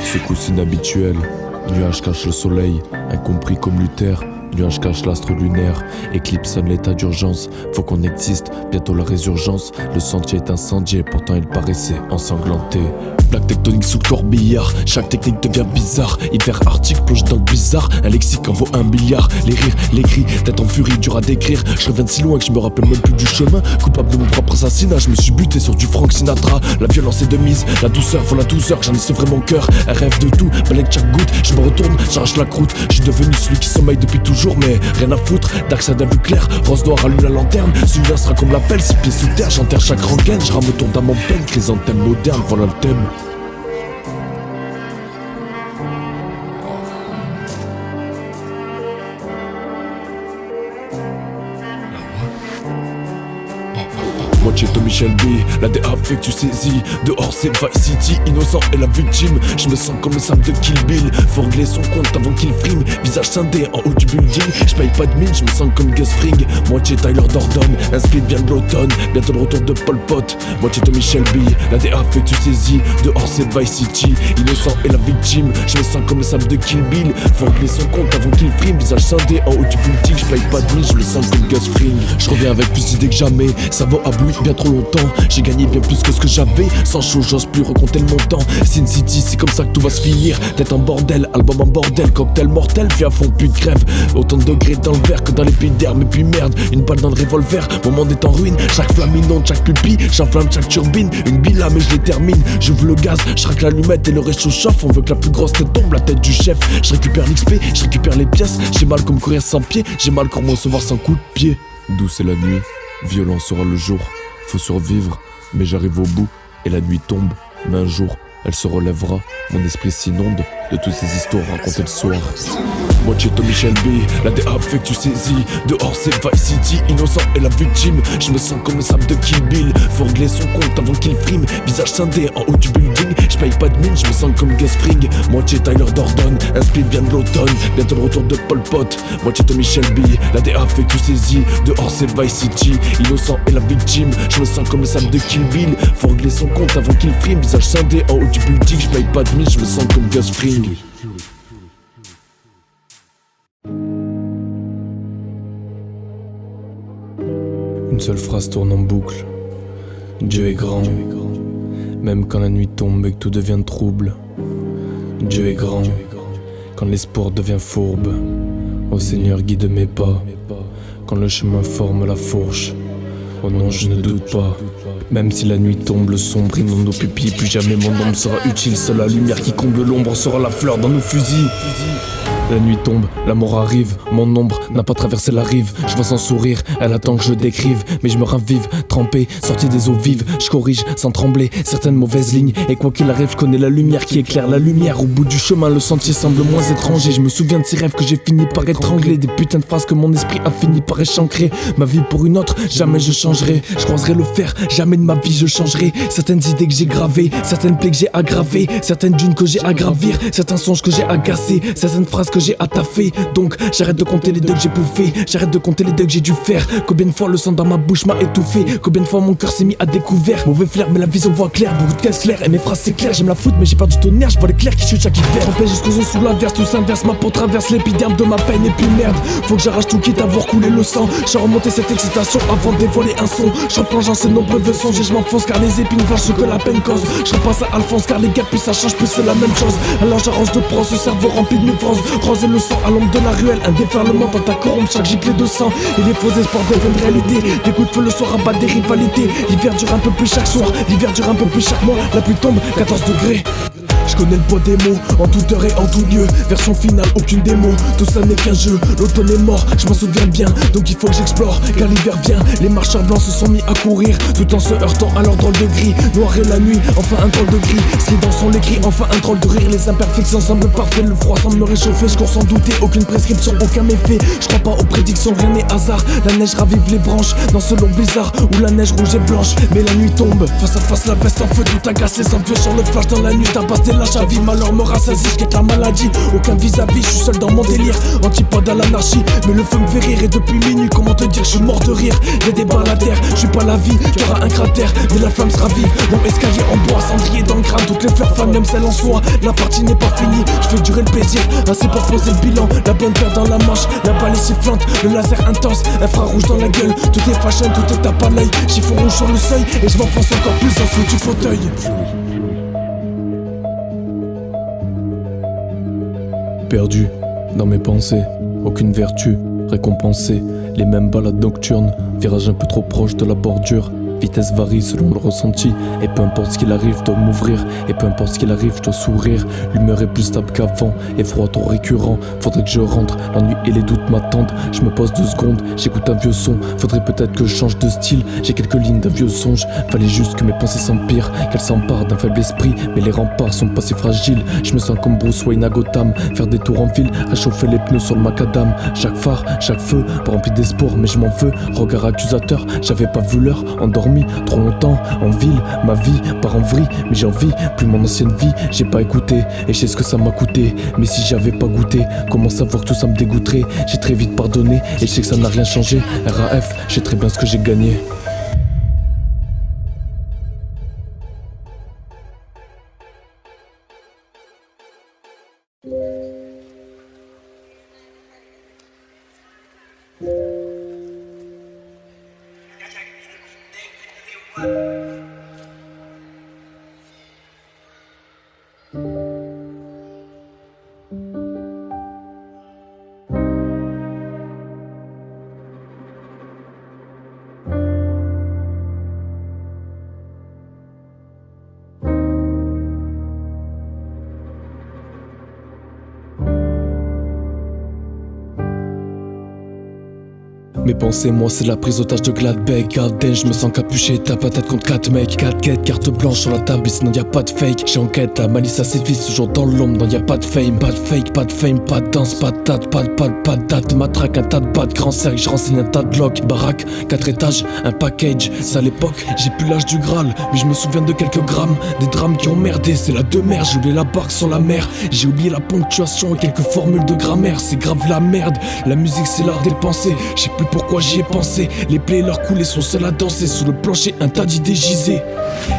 Secousse inhabituelle, nuage cache le soleil, incompris comme Luther. Nuage cache l'astre lunaire, éclipse sonne l'état d'urgence. Faut qu'on existe, bientôt la résurgence. Le sentier est incendié, pourtant il paraissait ensanglanté. Plaque tectonique sous corbillard, chaque technique devient bizarre. Hiver arctique plonge dans le bizarre, un lexique en vaut 1 milliard. Les rires, les cris, tête en furie, dur à décrire. Je reviens de si loin que je me rappelle même plus du chemin. Coupable de mon propre assassinat, je me suis buté sur du Frank Sinatra. La violence est de mise, la douceur faut la douceur, j'en ai sevré mon cœur. Un rêve de tout, balai chaque goutte, je me retourne, j'arrache la croûte. Je suis devenu celui qui sommeille depuis toujours, mais rien à foutre. Darkseid a vu clair, rose noire allume la lanterne. Celui-là sera comme l'appel, 6 pieds sous terre, j'enterre chaque rengaine. Je rame autour d'un mon peine, chrysanthème moderne, voilà le thème. Moitié Tommy Shelby, la DA fait que tu saisis. Dehors c'est Vice City, innocent et la victime. Je me sens comme le sable de Kill Bill. Faut régler son compte avant qu'il frime. Visage scindé en haut du building. Je paye pas de mine, je me sens comme Gus Fring. Moitié Tyler Dordon, un split vient de l'automne. Bientôt le retour de Pol Pot. Moitié Tommy Shelby, la DA fait que tu saisis. Dehors c'est Vice City, innocent et la victime. Je me sens comme le sable de Kill Bill. Faut régler son compte avant qu'il frime. Visage scindé en haut du building. Je paye pas de mine, je me sens comme Gus Fring. Je reviens avec plus d'idées que jamais. Ça vaut à Blue bien trop longtemps. J'ai gagné bien plus que ce que j'avais. Sans chaud, j'ose plus recompter le montant. Sin City, c'est comme ça que tout va se finir. Tête en bordel, album en bordel, cocktail mortel, puis à fond plus de crève. Autant de degrés dans le verre que dans l'épiderme. Et puis merde, une balle dans le revolver. Mon monde est en ruine, chaque flamme inonde, chaque pupille. J'enflamme chaque turbine, une bille mais je les termine. J'ouvre le gaz, je racle l'allumette et le réchaud chauffe. On veut que la plus grosse tête tombe, la tête du chef. Je récupère l'XP, je récupère les pièces. J'ai mal comme courir sans pied, j'ai mal comme recevoir sans coup de pied. Douce est la nuit, violent sera le jour. Faut survivre, mais j'arrive au bout et la nuit tombe. Mais un jour, elle se relèvera. Mon esprit s'inonde de toutes ces histoires racontées le soir. Moitié Tommy Shelby, la DA fait que tu saisis. Dehors c'est Vice City, innocent et la victime. Je me sens comme le sable de Kill Bill. Faut régler son compte avant qu'il frime. Visage scindé en haut du building. Je paye pas de mine, je me sens comme Gus Fring. Moitié Tyler Dordon, un split vient de l'automne. Bientôt le retour de Pol Pot. Moitié Tommy Shelby, la DA fait que tu saisis. Dehors c'est Vice City, innocent et la victime. Je me sens comme le sable de Kill Bill. Faut régler son compte avant qu'il frime. Visage scindé en haut du building. Je paye pas de mine, je me sens comme Gus Fring. Une seule phrase tourne en boucle. Dieu est grand, même quand la nuit tombe et que tout devient trouble. Dieu est grand, quand l'espoir devient fourbe. Ô Seigneur, guide mes pas, quand le chemin forme la fourche. Oh non, je ne doute pas. Même si la nuit tombe, le sombre inonde nos pupilles. Plus jamais mon ombre sera utile. Seule la lumière qui comble l'ombre sera la fleur dans nos fusils. La nuit tombe, la mort arrive. Mon ombre n'a pas traversé la rive. Je vois son sourire, elle attend que je décrive. Mais je me ravive, trempé, sorti des eaux vives. Je corrige sans trembler certaines mauvaises lignes. Et quoi qu'il arrive, je connais la lumière qui éclaire la lumière. Au bout du chemin, le sentier semble moins étranger. Je me souviens de ces rêves que j'ai fini par étrangler. Des putains de phrases que mon esprit a fini par échancrer. Ma vie pour une autre, jamais je changerai. Je croiserai le fer, jamais de ma vie je changerai. Certaines idées que j'ai gravées, certaines plaies que j'ai aggravées, certaines dunes que j'ai à gravir, certains songes que j'ai agacés, certaines phrases que j'ai à taffer. Donc j'arrête de compter les deuils que j'ai bouffés, j'arrête de compter les deuils que j'ai dû faire. Combien de fois le sang dans ma bouche m'a étouffé, combien de fois mon cœur s'est mis à découvert. Mauvais flair mais la vision voit clair, beaucoup de caisse claire et mes phrases c'est clair. J'aime la foot mais j'ai perdu ton air, je vois l'éclair qui chute chaque hiver. Trempé jusqu'aux os sous l'inverse, tout s'inverse, ma peau traverse l'épiderme de ma peine. Et puis merde, faut que j'arrache tout quitte à voir couler le sang. J'ai remonté cette excitation avant de dévoiler un son. J'en plongeant ces nombreux songes et je m'enfonce car les épines blanches ce que la peine cause. Je repasse à Alphonse car les gars plus ça change plus c'est la même chose. Alors j'arrange de prose, ce cerveau rempli de méfiance. Rose et le sang à l'ombre de la ruelle, un déferlement dans ta corrompe chaque gicle de sang. Et les faux espoirs deviennent réalité. Des coups de feu le soir abattent des rivalités. L'hiver dure un peu plus chaque soir, l'hiver dure un peu plus chaque mois. La pluie tombe, 14 degrés. Je connais le poids des mots, en toute heure et en tout lieu. Version finale, aucune démo, tout ça n'est qu'un jeu. L'automne est mort, je m'en souviens bien, donc il faut que j'explore. Car l'hiver vient, les marcheurs blancs se sont mis à courir, tout en se heurtant à leur drôle de gris. Noir et la nuit, enfin un drôle de gris. Strident sont les cris, enfin un drôle de rire. Les imperfections semblent parfaites, le froid semble me réchauffer. Je cours sans douter, aucune prescription, aucun méfait. Je crois pas aux prédictions, rien n'est hasard. La neige ravive les branches, dans ce long blizzard où la neige rouge et blanche. Mais la nuit tombe, face à face la veste en feu, tout agace. Les envieux sur le flash dans la nuit, tabasse des lâches à vie. Malheur me rassasie, je la maladie. Aucun vis-à-vis, je suis seul dans mon délire. Antipode à l'anarchie, mais le feu me fait rire. Et depuis minuit, comment te dire, je suis mort de rire. Y'a des balles à terre, je suis pas la vie, y'aura un cratère, mais la flamme sera vive. Long escalier en bois, cendrier dans le crâne. Toutes les fleurs fanent, même celles en soi. La partie n'est pas finie, je fais durer le plaisir. Assez pour poser le bilan, la bonne paire dans la manche. La balle est sifflante, le laser intense. Infrarouge dans la gueule, tout est fashion, tout est tape à l'œil. Chiffon rouge sur le seuil, et je m'enfonce encore plus en foutu fauteuil. Perdu dans mes pensées, aucune vertu récompensée. Les mêmes balades nocturnes, virage un peu trop proche de la bordure. Vitesse varie selon le ressenti. Et peu importe ce qu'il arrive, je dois m'ouvrir. Et peu importe ce qu'il arrive, je dois sourire. L'humeur est plus stable qu'avant, effroi trop récurrent. Faudrait que je rentre, l'ennui et les doutes m'attendent. Je me pose 2 secondes, j'écoute un vieux son. Faudrait peut-être que je change de style. J'ai quelques lignes d'un vieux songe. Fallait juste que mes pensées s'empirent, qu'elles s'emparent d'un faible esprit. Mais les remparts sont pas si fragiles. Je me sens comme Bruce Wayne à Gotham. Faire des tours en ville, réchauffer les pneus sur le macadam. Chaque phare, chaque feu, pas rempli d'espoir, mais je m'en veux. Regard accusateur, j'avais pas vu l'heure, endormi trop longtemps en ville, ma vie part en vrille. Mais j'ai envie, plus mon ancienne vie. J'ai pas écouté, et je sais ce que ça m'a coûté. Mais si j'avais pas goûté, comment savoir que tout ça me dégoûterait. J'ai très vite pardonné, et je sais que ça n'a rien changé. RAF, je sais très bien ce que j'ai gagné. Mes pensées, moi c'est la prise otage de Gladbeck. Garden, je me sens capuché, tape la tête contre 4 mecs. 4 quêtes, carte blanche sur la table, sinon y'a pas de fake. J'ai enquête, la malice à ses fils, toujours dans l'ombre, non y'a pas de fame. Pas de fake, pas de fame, pas de danse, pas de date, pas de date. Matraque, un tas de battes, grand cercle, je renseigne un tas de locks. Baraque, 4 étages, un package. C'est à l'époque, j'ai plus l'âge du Graal, mais je me souviens de quelques grammes. Des drames qui ont merdé, c'est la demeure. J'ai oublié la barque sur la mer, j'ai oublié la ponctuation et quelques formules de grammaire. C'est grave la merde, la musique c'est l'art des pensées. J'ai plus pourquoi j'y ai pensé. Les plaies leur coulaient sont seuls à danser. Sous le plancher un tas d'idées gisaient.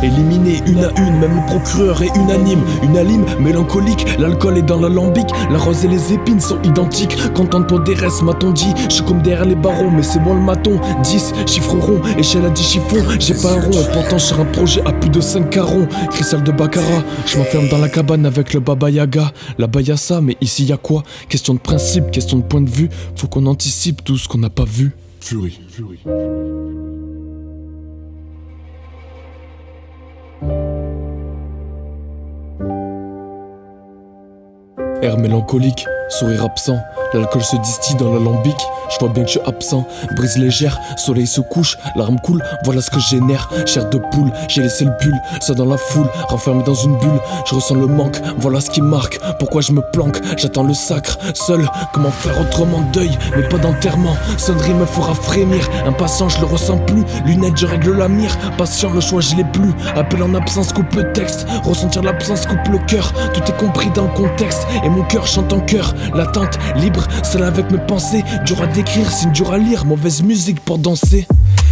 Éliminés une à une, même le procureur est unanime. Une alime mélancolique, l'alcool est dans l'alambic. La rose et les épines sont identiques. Quand on des restes, m'a-t-on dit. Je suis comme derrière les barreaux, mais c'est bon le maton. 10 chiffres ronds, échelle à 10 chiffons. J'ai pas un rond, pourtant sur un projet à plus de 5 carons. Cristal de Baccarat, je m'enferme dans la cabane avec le Baba Yaga. Là-bas y'a ça, mais ici y'a quoi? Question de principe, question de point de vue. Faut qu'on anticipe tout ce qu'on n'a pas vu. Fury. Air mélancolique, sourire absent. L'alcool se distille dans l'alambic. Je vois bien que je suis absent. Brise légère, soleil se couche, larmes coulent, voilà ce que je génère. Chair de poule, j'ai laissé le pull. Ça dans la foule, renfermé dans une bulle. Je ressens le manque, voilà ce qui marque. Pourquoi je me planque, j'attends le sacre. Seul, comment faire autrement? Deuil, mais pas d'enterrement. Sonnerie me fera frémir. Impatient, je le ressens plus. Lunettes, je règle la mire. Patient, le choix, je l'ai plus. Appel en absence, coupe le texte. Ressentir l'absence, coupe le cœur. Tout est compris dans le contexte. Et mon cœur chante en chœur. L'attente, libre, seul avec mes pensées. Dur à décrire, signe dur à lire. Mauvaise musique pour danser.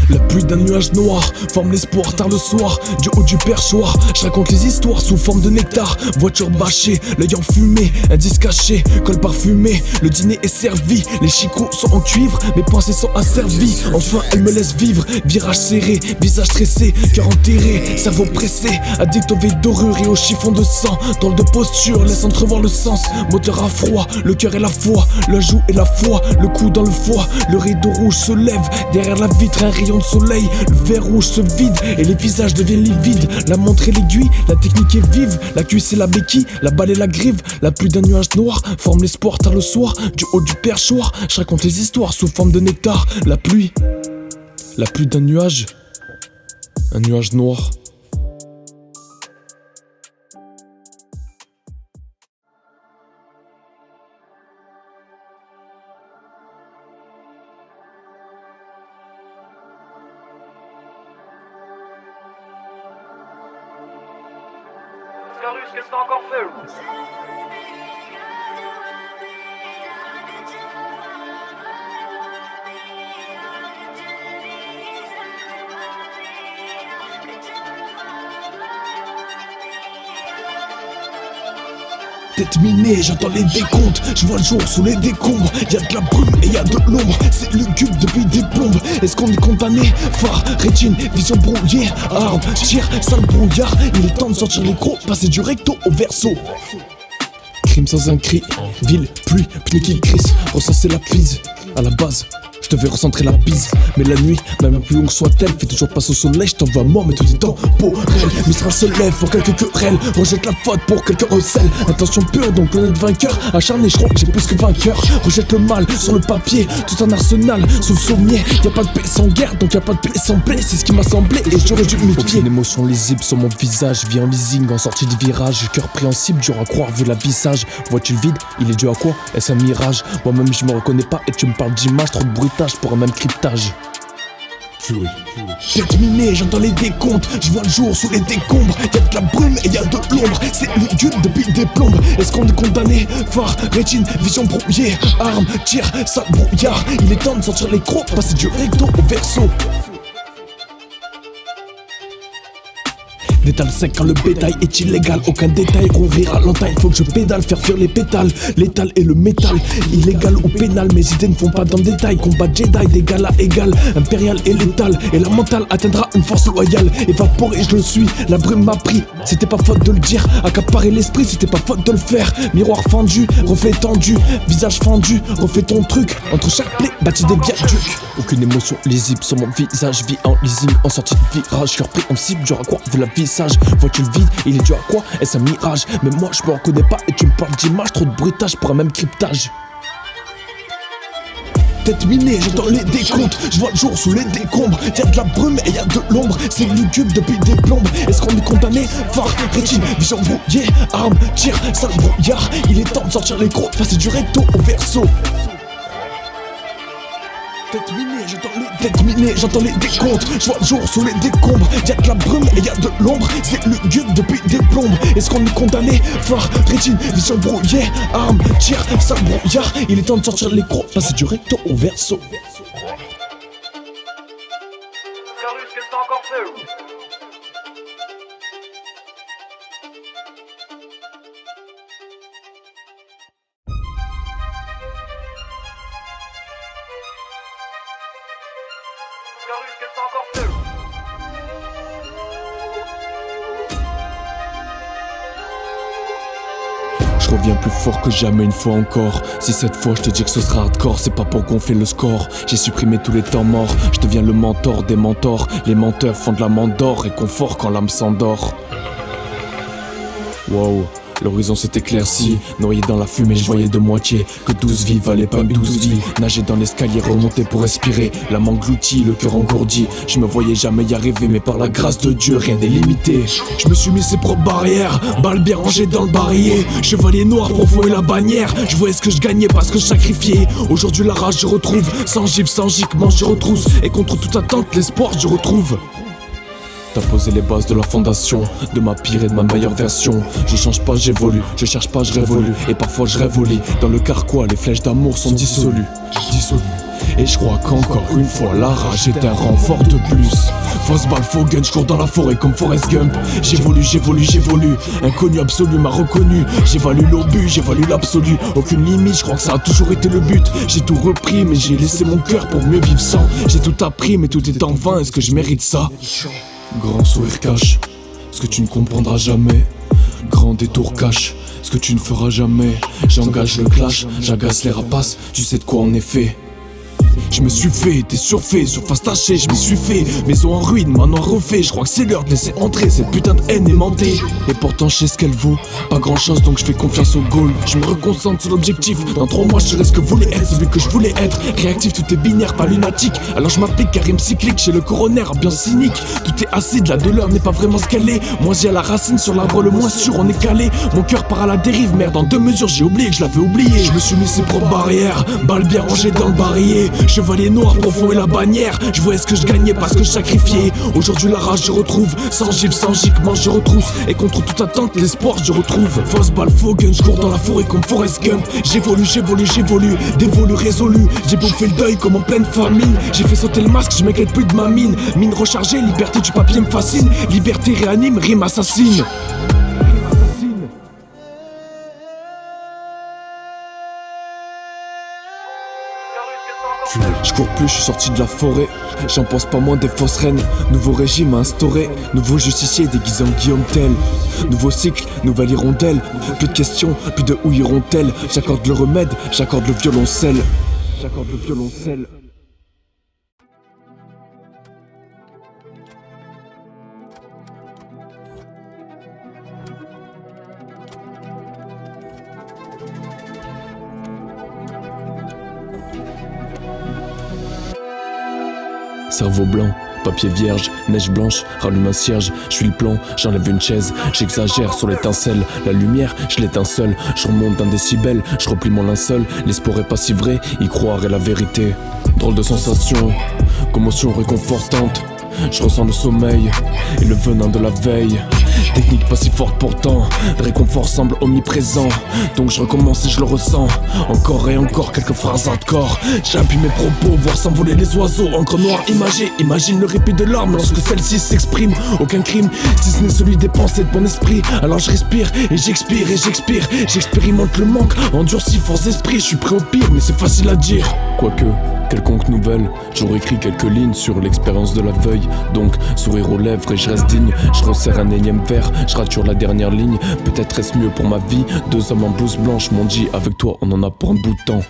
La pluie d'un nuage noir forme l'espoir tard le soir. Du haut du perchoir, je raconte les histoires sous forme de nectar. Voiture bâchée, l'œil enfumé, indice caché, col parfumé. Le dîner est servi, les chicots sont en cuivre. Mes pensées sont asservies, enfin elles me laissent vivre. Virage serré, visage stressé, cœur enterré, cerveau pressé. Addict aux veilles dorures et au chiffon de sang. Drôle de posture, laisse entrevoir le sens. Moteur à froid, le cœur et la foi. Le joug et la foi, le cou dans le foie. Le rideau rouge se lève, derrière la vitre un rayon de soleil, le verre rouge se vide et les visages deviennent livides. La montre et l'aiguille, la technique est vive. La cuisse et la béquille, la balle et la grive. La pluie d'un nuage noir forme l'espoir tard le soir. Du haut du perchoir, je raconte les histoires sous forme de nectar. La pluie d'un nuage, un nuage noir. Scarus, qu'est-ce que t'as encore fait, ou? Tête minée, j'entends les décomptes. Je vois le jour sous les décombres. Y'a de la brume et y'a de l'ombre. C'est lugubre depuis des plombes. Est-ce qu'on est condamné? Phare, rétine, vision brouillée. Arme, tir, sale brouillard. Il est temps de sortir les crocs, passer du recto au verso. Crime sans un cri, ville, pluie, pneu qui crisse. Recenser la prise, à la base. Je devais recentrer la bise, mais la nuit, même plus longue soit-elle, fait toujours passer au soleil, je t'envoie mort, mais tout est temporel. Mistral se lève pour quelques querelles, rejette la faute pour quelques recels. Intention pure, donc on est vainqueur, acharné, je crois que j'ai plus que vainqueur. Rejette le mal sur le papier, tout un arsenal sous le sommier. Y'a pas de paix sans guerre, donc y'a pas de paix sans plaie, c'est ce qui m'a semblé et j'aurais dû m'y fier. Aucune émotion lisible sur mon visage, vie en leasing, en sortie de virage. Cœur préhensible, dur à croire vu la visage. Vois-tu le vide, il est dû à quoi? Est-ce un mirage? Moi-même je me reconnais pas et tu me parles d'image, trop de bruitage pour un même cryptage. Fury. Tête minée, j'entends les décomptes. Je vois le jour sous les décombres. Y'a de la brume et y'a de l'ombre. C'est lugubre depuis des plombes. Est-ce qu'on est condamné? Phare, rétine, vision brouillée. Arme, tir, sale brouillard. Il est temps de sortir les crocs, passer du recto au verso. Détale sec quand le bétail est illégal. Aucun détail, rouvrir à l'entaille. Faut que je pédale, faire fuir les pétales. L'étal et le métal, illégal ou pénal. Mes idées ne font pas dans le détail. Combat Jedi d'égal à égal. Impérial et létal. Et la mentale atteindra une force loyale. Évaporé, je le suis, la brume m'a pris. C'était pas faute de le dire. Accaparer l'esprit, c'était pas faute de le faire. Miroir fendu, reflet tendu. Visage fendu, refais ton truc. Entre chaque plaie, bâti des viaducs. Aucune émotion lisible sur mon visage. Vie en leasing, en sortie de virage. Cœur pris en cible, dur à croire vu la vie. Vois-tu le vide, il est dû à quoi? Est-ce un mirage? Mais moi je me reconnais pas et tu me parles d'image. Trop de bruitage pour un même cryptage. Tête minée, j'entends les décomptes. Je vois le jour sous les décombres. Y'a de la brume et y'a de l'ombre. C'est lugubre depuis des plombes. Est-ce qu'on est condamné? Phare, rétine, vision brouillée. Arme, tir, sale brouillard. Il est temps de sortir les crocs, passer du recto au verso. Tête minée, j'entends les décomptes. Je vois le jour sous les décombres. Y'a de la brume et y'a de l'ombre. C'est lugubre depuis des plombes. Est-ce qu'on est condamné? Phare, rétine, vision brouillée. Arme, tir, sale brouillard. Il est temps de sortir les crocs, passer du recto au verso. qu'elle t'a encore fait. Je reviens plus fort que jamais une fois encore. Si cette fois je te dis que ce sera hardcore, c'est pas pour gonfler le score. J'ai supprimé tous les temps morts. Je deviens le mentor des mentors. Les menteurs font de la mandore et confort quand l'âme s'endort. Wow, l'horizon s'est éclairci. Noyé dans la fumée, je voyais de moitié que 12 vies valaient pas 12 vies. Nager dans l'escalier, remonter pour respirer. La main engloutie, le cœur engourdi. Je me voyais jamais y arriver, mais par la grâce de Dieu, rien n'est limité. Je me suis mis ses propres barrières, balles bien rangées dans le barillet. Chevalier noir pour fouer la bannière. Je voyais ce que je gagnais parce que je sacrifiais. Aujourd'hui la rage je retrouve, sans gifle, sans giclement je retrousse. Et contre toute attente, l'espoir je retrouve. T'as posé les bases de la fondation, de ma pire et de ma meilleure version. Je change pas, j'évolue, je cherche pas, je révolue. Et parfois je rêve au lit, dans le carquois, les flèches d'amour sont dissolues. Et je crois qu'encore une fois la rage est un renfort de plus. Fausse balle, faux gun, je cours dans la forêt comme Forrest Gump. J'évolue, inconnu absolu m'a reconnu. J'évalue l'obus, j'évalue l'absolu. Aucune limite, je crois que ça a toujours été le but. J'ai tout repris mais j'ai laissé mon cœur pour mieux vivre sans. J'ai tout appris mais tout est en vain, est-ce que je mérite ça? Grand sourire cache ce que tu ne comprendras jamais. Grand détour cache ce que tu ne feras jamais. J'engage le clash, j'agace les rapaces. Tu sais de quoi en est fait. Je me suis fait, t'es surfait, surface tachée, je m'y suis fait. Maison en ruine, manoir refait. Je crois que c'est l'heure de laisser entrer cette putain de haine aimantée. Et pourtant je sais ce qu'elle vaut, pas grand chose donc je fais confiance au goal. Je me reconcentre sur l'objectif. Dans 3 mois je serai ce que voulais être, celui que je voulais être. Réactif, tout est binaire, pas lunatique. Alors je m'applique car il me cyclique chez le coroner, ambiance cynique. Tout est acide, la douleur n'est pas vraiment ce qu'elle est. Moi j'ai à la racine, sur l'arbre le moins sûr on est calé. Mon cœur part à la dérive, merde en 2 mesures j'ai oublié que je l'avais oublié. Je me suis mis ses propres barrières, balles bien rangées dans le barillet. Chevalier noir pour fouer la bannière. Je voyais ce que je gagnais parce que je sacrifiais. Aujourd'hui la rage je retrouve, sans gifle, sans giclement je retrousse. Et contre toute attente l'espoir je retrouve. Fausse balle, faux gun, je cours dans la forêt comme Forrest Gump. J'évolue, dévolu, résolu. J'ai bouffé le deuil comme en pleine famine. J'ai fait sauter le masque, je m'inquiète plus de ma mine. Mine rechargée, liberté du papier me fascine. Liberté réanime, rime assassine. Je cours plus, je suis sorti de la forêt. J'en pense pas moins des fausses reines. Nouveau régime à instaurer. Nouveau justicier déguisé en Guillaume Tell. Nouveau cycle, nouvelle hirondelle. Plus de questions, plus de où iront-elles. J'accorde le remède, j'accorde le violoncelle. Cerveau blanc, papier vierge, neige blanche, rallume un cierge. Je suis le plan, j'enlève une chaise. J'exagère sur l'étincelle, la lumière, je l'éteins seul. Je remonte d'un décibel, je replie mon linceul. L'espoir est pas si vrai, y croire est la vérité. Drôle de sensation, commotion réconfortante. Je ressens le sommeil et le venin de la veille. Technique pas si forte pourtant, le réconfort semble omniprésent. Donc je recommence et je le ressens. Encore et encore quelques phrases hardcore. J'appuie mes propos, voir s'envoler les oiseaux. Encre noire imagée, imagine le répit de larmes lorsque celle-ci s'exprime. Aucun crime, si ce n'est celui des pensées de mon esprit. Alors je respire et j'expire et j'expire. J'expérimente le manque, endurci, force d'esprit. Je suis prêt au pire mais c'est facile à dire. Quoique quelconque nouvelle, j'aurais écrit quelques lignes sur l'expérience de la veille. Donc, sourire aux lèvres et je reste digne. Je resserre un énième verre, je rature la dernière ligne. Peut-être est-ce mieux pour ma vie. 2 hommes en blouse blanche m'ont dit avec toi on en a pour un bout de temps.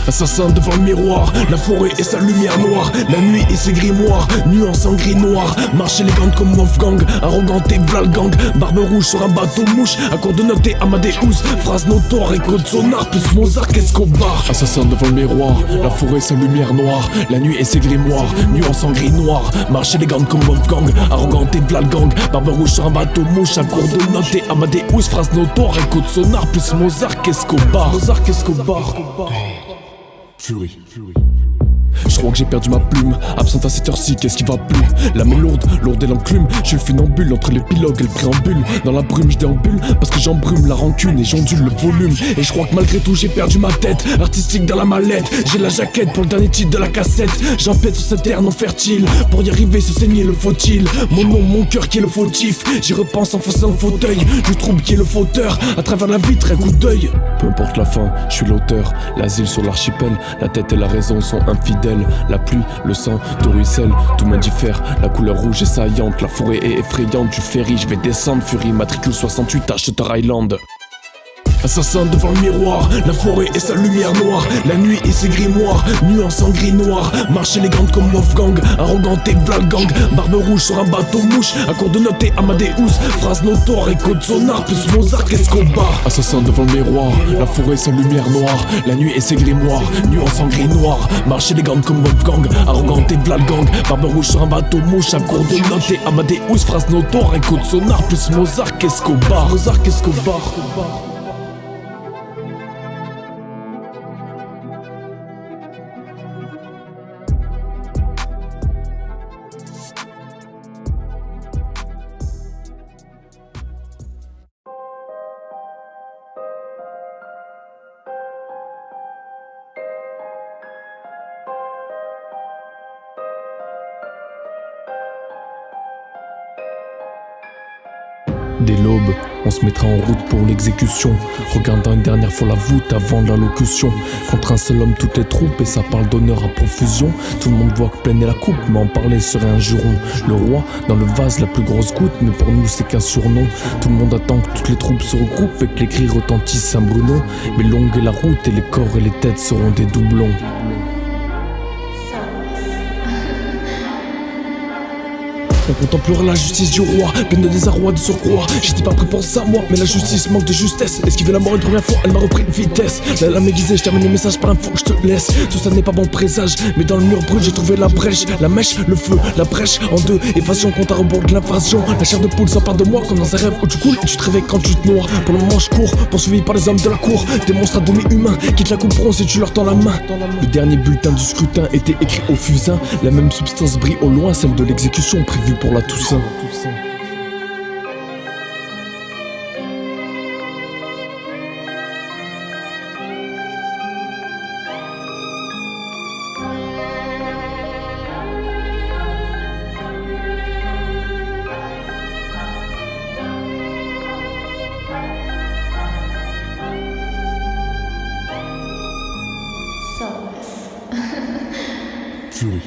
Assassin devant le miroir, la forêt et sa lumière noire. La nuit et ses grimoires, nuances en gris noir. Marche élégante comme Wolfgang, arrogante et Vlalgang. Barbe rouge sur un bateau mouche, à court de noter Amadeus. Phrase notoire et code sonar, plus Mozart qu'Escobar. Assassin devant le miroir, la forêt et sa lumière noire. La nuit et ses grimoires, nuances en gris noir. Marche élégante comme Wolfgang, arrogante et Vlalgang. Barbe rouge sur un bateau mouche, à court de noter Amadeus. Phrase notoire et code sonar, plus Mozart qu'Escobar. Fury. Je crois que j'ai perdu ma plume, absente à cette heure-ci, qu'est-ce qui va plus? La main lourde et l'enclume, je suis le funambule entre l'épilogue et le préambule. Dans la brume je déambule, parce que j'embrume la rancune et j'ondule le volume. Et je crois que malgré tout j'ai perdu ma tête, artistique dans la mallette. J'ai la jaquette pour le dernier titre de la cassette. J'empête sur cette terre non fertile, pour y arriver se saigner le faut-il. Mon nom, mon cœur qui est le fautif, j'y repense enfoncé dans le fauteuil. Du trouble qui est le fauteur, à travers la vitre un coup d'œil. Peu importe la fin, je suis l'auteur, l'asile sur l'archipel. La tête et la raison sont infidèles. d'elle. La pluie, le sang de ruisselle, tout m'indiffère. La couleur rouge est saillante, la forêt est effrayante. Du ferry, je vais descendre, Fury, matricule 68 à Shutter Island. Assassin devant le miroir, la forêt et sa lumière noire, la nuit et ses grimoires, nuance en gris noir, marche élégante comme Wolfgang, arrogante et Valgang, barbe rouge sur un bateau mouche, à court de noter Amadeus, phrase notoire et code sonar, plus Mozart qu'Escobar. Assassin devant le miroir, la forêt et sa lumière noire, la nuit et ses grimoires, nuance en gris noir, marche élégante comme Wolfgang, arrogante et Valgang, barbe rouge sur un bateau mouche, à court de noter Amadeus, phrase notoire et code sonar, plus Mozart qu'Escobar. Mozart qu'Escobar. Dès l'aube, on se mettra en route pour l'exécution, regardant une dernière fois la voûte avant l'allocution. Contre un seul homme toutes les troupes et ça parle d'honneur à profusion. Tout le monde voit que pleine est la coupe, mais en parler serait un juron. Le roi, dans le vase, la plus grosse goutte, mais pour nous c'est qu'un surnom. Tout le monde attend que toutes les troupes se regroupent et que les cris retentissent à Bruno. Mais longue est la route et les corps et les têtes seront des doublons. On contemplera la justice du roi, pleine de désarroi de surcroît. J'étais pas prêt pour ça moi, mais la justice manque de justesse. Esquiver la mort une première fois, elle m'a repris de vitesse. La lame aiguisée, je termine les messages par info, je te laisse. Tout ça n'est pas bon présage, mais dans le mur brut j'ai trouvé la brèche. La mèche, le feu, la brèche en deux. Évasion compte à rebours de l'invasion. La chair de poule s'empare de moi comme dans un rêve où tu coules et tu te réveilles quand tu te noies. Pour le moment je cours, poursuivi par les hommes de la cour. Des monstres à demi-humains qui te la couperont si tu leur tends la main. Le dernier bulletin du scrutin était écrit au fusain. La même substance brille au loin, celle de l'exécution prévue pour la Toussaint. Fury.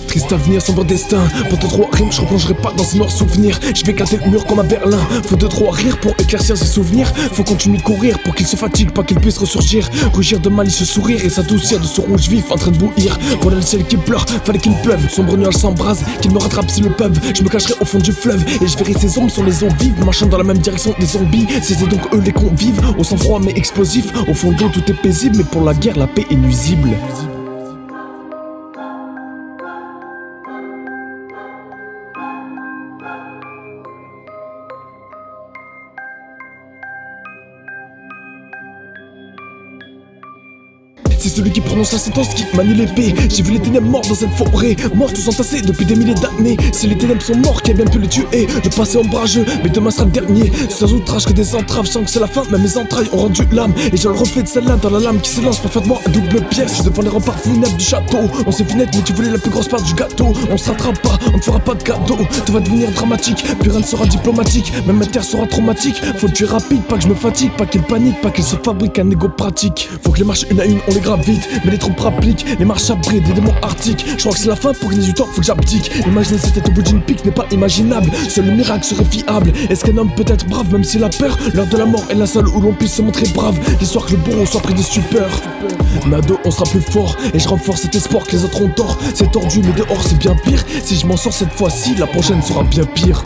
Triste avenir, sombre destin. Pour 2-3 rimes, je replongerai pas dans ces noirs souvenirs. Je vais éclater le mur comme à Berlin. Faut 2-3 rires pour éclaircir ses souvenirs. Faut continuer de courir pour qu'il se fatigue, pas qu'il puisse ressurgir. Rugir de malicieux sourire et s'adoucir de ce rouge vif en train de bouillir. Voilà le ciel qui pleure, fallait qu'il pleuve. Sombre nuage s'embrase, qu'il me rattrape s'ils le peuvent. Je me cacherai au fond du fleuve et je verrai ces ombres sur les ondes vives, marchant dans la même direction des zombies. C'est donc eux les convives, au sang froid mais explosif. Au fond de l'eau tout est paisible, mais pour la guerre la paix est nuisible. C'est celui qui prononce la sentence qui manie l'épée. J'ai vu les ténèbres morts dans cette forêt, morts tous entassés depuis des milliers d'années. Si les ténèbres sont morts, qui a bien pu les tuer? Le passé ombrageux, mais demain sera le dernier. Sans outrage que des entraves, je sens que c'est la fin, mais mes entrailles ont rendu l'âme. Et je le reflet de celle-là dans la lame qui s'élance parfaitement à double pièce. Je suis devant les remparts funèbres du château. On s'est vu net, mais tu voulais la plus grosse part du gâteau. On se rattrape pas, on ne fera pas de cadeau. Tout va devenir dramatique, puis rien ne sera diplomatique. Même ma terre sera traumatique. Faut tuer rapide, pas que je me fatigue, pas qu'il panique, pas qu'il se fabrique un ego pratique. Faut que les marches une à une, on les grave vite. Mais les troupes rappliquent, les marches abritent des démons arctiques. Je crois que c'est la fin pour gagner du temps, faut que j'abdique. Imaginer cette tête au bout d'une pique n'est pas imaginable. Seul le miracle serait fiable. Est-ce qu'un homme peut être brave même s'il a peur? L'heure de la mort est la seule où l'on puisse se montrer brave. L'histoire que le bourreau soit pris de stupeur. Mais à deux on sera plus fort. Et je renforce cet espoir que les autres ont tort. C'est tordu mais dehors c'est bien pire. Si je m'en sors cette fois-ci, la prochaine sera bien pire.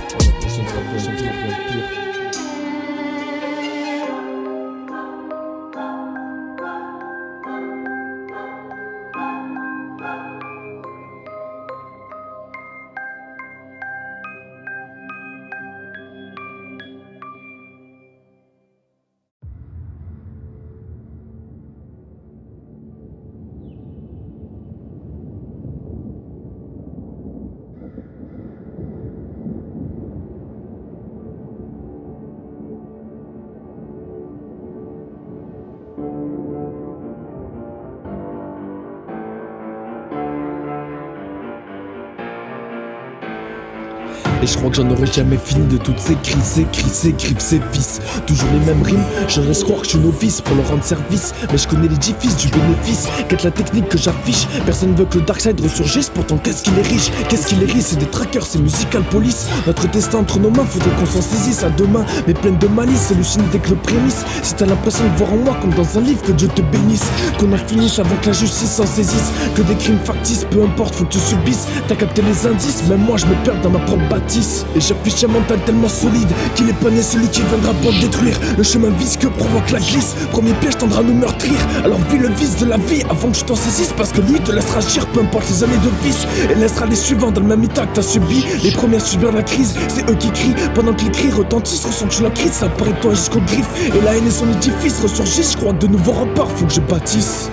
Et je crois que j'en aurais jamais fini de toutes ces crises, ces cris, ces griffes, ces vices. Toujours les mêmes rimes, j'aimerais croire que je suis novice pour leur rendre service. Mais je connais l'édifice du bénéfice, quête la technique que j'affiche. Personne veut que le Darkseid ressurgisse, pourtant qu'est-ce qu'il est riche, qu'est-ce qu'il est riche, c'est des trackers, c'est musical police. Notre destin entre nos mains, faudrait qu'on s'en saisisse à deux mains, mais pleine de malice, hallucine dès que le prémisse. Si t'as l'impression de voir en moi comme dans un livre, que Dieu te bénisse. Qu'on a fini avant que la justice s'en saisisse, que des crimes factices, peu importe, faut que tu subisses. T'as capté les indices, même moi je me perds dans ma propre bâtisse. Et j'affiche un mental tellement solide qu'il est pas né celui qui viendra pour le détruire. Le chemin visqueux provoque la glisse, premier piège tendra à nous meurtrir. Alors vis le vice de la vie avant que je t'en saisisse, parce que lui te laissera agir peu importe les années de vice, et laissera les suivants dans le même état que t'as subi. Les premiers à subir la crise, c'est eux qui crient, pendant que les cris retentissent, ressens-tu la crise, ça paraît toi jusqu'au griffe. Et la haine et son édifice ressurgissent, je crois de nouveaux remparts, faut que je bâtisse.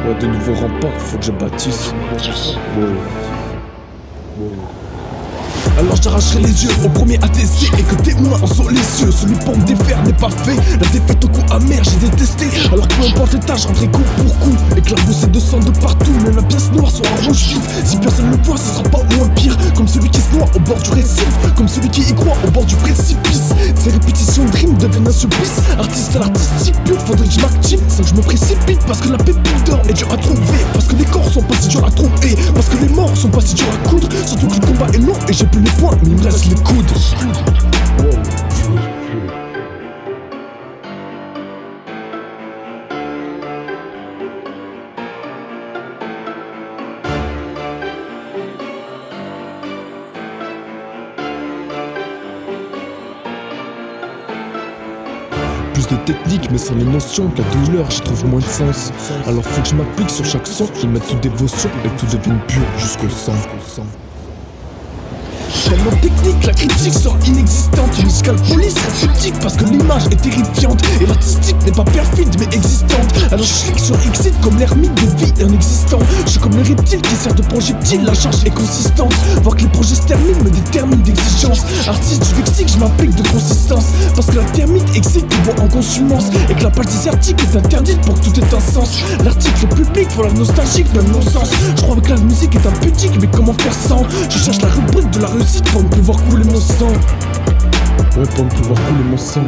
Ouais, de nouveaux remparts, faut que je bâtisse. Wow. Alors j'arracherai les yeux au premier à tester, et que témoin en sont les cieux. Celui pour me défaire n'est pas fait, la défaite au coup amer j'ai détesté. Alors peu importe les tâches, rentrer coup pour coup, éclaboussé de sang de partout. Même la pièce noire sera rouge vif, si personne ne le voit ce sera pas moins pire. Comme celui qui se noie au bord du récif, comme celui qui y croit au bord du précipice. Ces répétitions de rimes deviennent un supplice. Artiste à l'artistique pur, faudrait que je m'active sans que je me précipite. Parce que la pépite d'or est dure à trouver, parce que les corps sont pas si durs à trouver, parce que les morts sont pas si durs à coudre. Surtout que le combat est long et j'ai plus les points, mais il me reste les coudes. Wow. Plus de technique mais sans l'émotion, que la douleur j'y trouve moins de sens. Alors faut que je m'applique sur chaque son, y mettre toute dévotion et que tout devienne pur jusqu'au sang. Tellement technique, la critique sort inexistante. Musical police reste sceptique parce que l'image est terrifiante. Et l'artistique n'est pas perfide mais existante. Alors je clique sur Exit comme l'ermite de vie inexistant. Je suis comme le reptile qui sert de projectile, la charge est consistante. Voir que les projets se terminent me détermine d'exigence. Artiste du lexique, je m'applique de consistance. Parce que la thermite excite le bois en consumance, et que la page désertique est interdite pour que tout ait un sens. L'article public faut la nostalgique, même non-sens. Je crois que la musique est impudique, mais comment faire sans? Je cherche la rubrique de la réussite pour ne plus voir couler mon sang. Ouais, pour ne plus voir couler mon sang.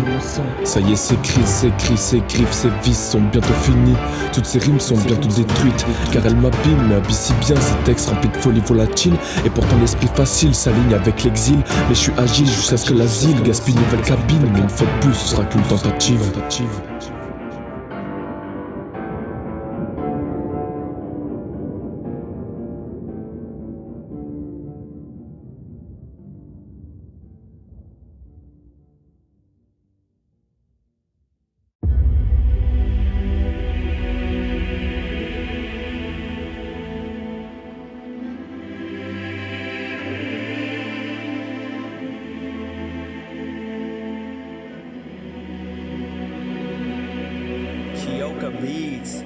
Ça y est, ces cris, ces cris, ces griffes, ces vices sont bientôt finis. Toutes ces rimes sont bientôt détruites, car elles m'abîment, mais habillent si bien ces textes remplis de folie volatile. Et pourtant l'esprit facile s'aligne avec l'exil. Mais je suis agile jusqu'à ce que l'asile gaspille une nouvelle cabine. Mais une fois de plus, ce sera qu'une tentative. Kyoka Beats.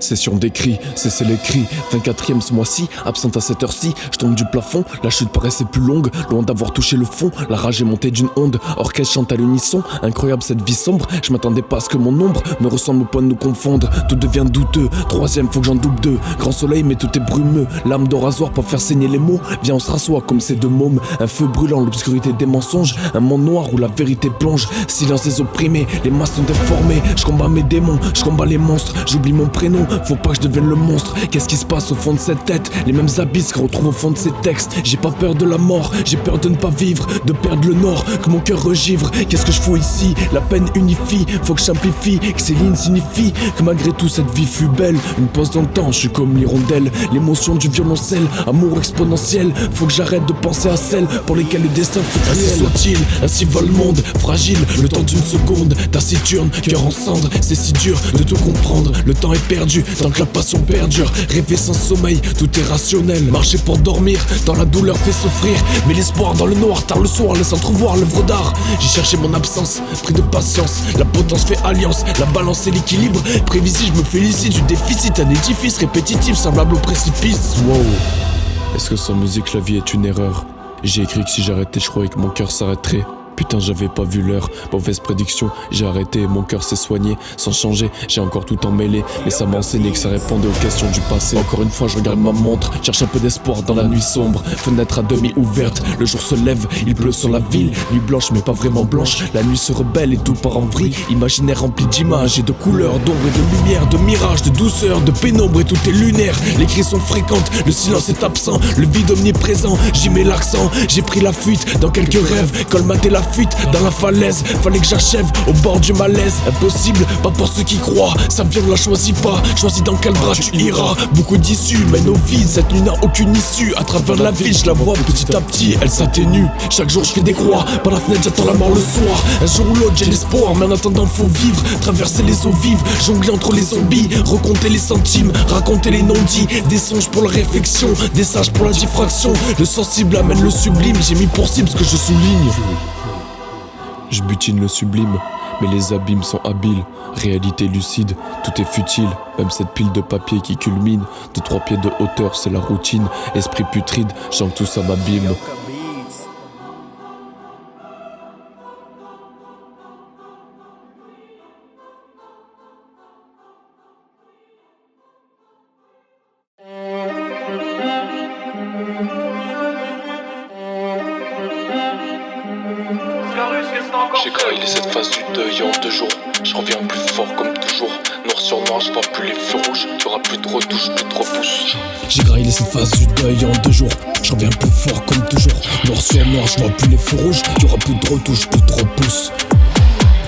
Session d'écrit, cessez les cris. 24ème ce mois-ci, absente à cette heure-ci. Je tombe du plafond, la chute paraissait plus longue. Loin d'avoir touché le fond, la rage est montée d'une onde. Orchestre chante à l'unisson, incroyable cette vie sombre. Je m'attendais pas à ce que mon ombre me ressemble au point de nous confondre. Tout devient douteux, troisième faut que j'en double deux. Grand soleil mais tout est brumeux, lame de rasoir pour faire saigner les mots. Viens on se rassoit comme ces deux mômes. Un feu brûlant, l'obscurité des mensonges. Un monde noir où la vérité plonge. Silence des opprimés, les masses sont déformées. Je combats mes démons, je combats les monstres. J'oublie mon prénom, faut pas que je devienne le monstre. Qu'est-ce qui se passe au fond de cette tête? Les mêmes abysses qu'on retrouve au fond de ces textes. J'ai pas peur de la mort, j'ai peur de ne pas vivre, de perdre le nord, que mon cœur regivre. Qu'est-ce que je fous ici? La peine unifie, faut que j'amplifie, que ces lignes signifient que malgré tout cette vie fut belle. Une pause dans le temps, je suis comme l'hirondelle, l'émotion du violoncelle, amour exponentiel. Faut que j'arrête de penser à celles pour lesquelles le destin fut cruel. Ainsi soit-il, ainsi va le monde, fragile, le temps d'une seconde, taciturne, cœur en cendre. C'est si dur de tout comprendre, le temps est perdu tant que la passion perdure. Rêver sans sommeil, tout est rationnel. Marcher pour dormir, dans la douleur fait souffrir. Mais l'espoir dans le noir, tard le soir, laisse entrevoir l'œuvre d'art. J'ai cherché mon absence, pris de patience. La potence fait alliance, la balance et l'équilibre. Prévisible, je me félicite du déficit. Un édifice répétitif, semblable au précipice. Wow. Est-ce que sans musique la vie est une erreur? J'ai écrit que si j'arrêtais, je croyais que mon cœur s'arrêterait. Putain, j'avais pas vu l'heure. Mauvaise prédiction, j'ai arrêté, mon cœur s'est soigné. Sans changer, j'ai encore tout emmêlé. Mais ça m'a enseigné que ça répondait aux questions du passé. Encore une fois, je regarde ma montre, cherche un peu d'espoir dans la nuit sombre. Fenêtre à demi ouverte, le jour se lève, il pleut sur la ville. Nuit blanche, mais pas vraiment blanche. La nuit se rebelle et tout part en vrille. Imaginaire rempli d'images et de couleurs, d'ombre et de lumière, de mirages, de douceur, de pénombre et tout est lunaire. Les cris sont fréquentes, le silence est absent, le vide omniprésent. J'y mets l'accent, j'ai pris la fuite dans quelques rêves, colmater la fuite dans la falaise. Fallait que j'achève au bord du malaise. Impossible, pas pour ceux qui croient. Ça vient, ne la choisis pas, choisis dans quel bras tu iras. Beaucoup d'issues mènent au vide, cette nuit n'a aucune issue. À travers la ville, je la vois petit à petit, elle s'atténue. Chaque jour je fais des croix, par la fenêtre j'attends la mort le soir. Un jour ou l'autre j'ai l'espoir, mais en attendant faut vivre. Traverser les eaux vives, jongler entre les zombies, recompter les centimes, raconter les non-dits. Des songes pour la réflexion, des sages pour la diffraction. Le sensible amène le sublime, j'ai mis pour cible ce que je souligne. Je butine le sublime, mais les abîmes sont habiles. Réalité lucide, tout est futile. Même cette pile de papier qui culmine de 3 pieds de hauteur, c'est la routine. Esprit putride, je sens que tout ça m'abîme. J'ai graillé cette phase du deuil en 2 jours. Je reviens plus fort comme toujours. Noir sur noir, je vois plus les feux rouges. Y'aura plus de retouches, plus de repousse. J'ai graillé cette phase du deuil en 2 jours. Je reviens plus fort comme toujours. Noir sur noir, je vois plus les feux rouges. Y'aura plus de retouches, plus de repousse.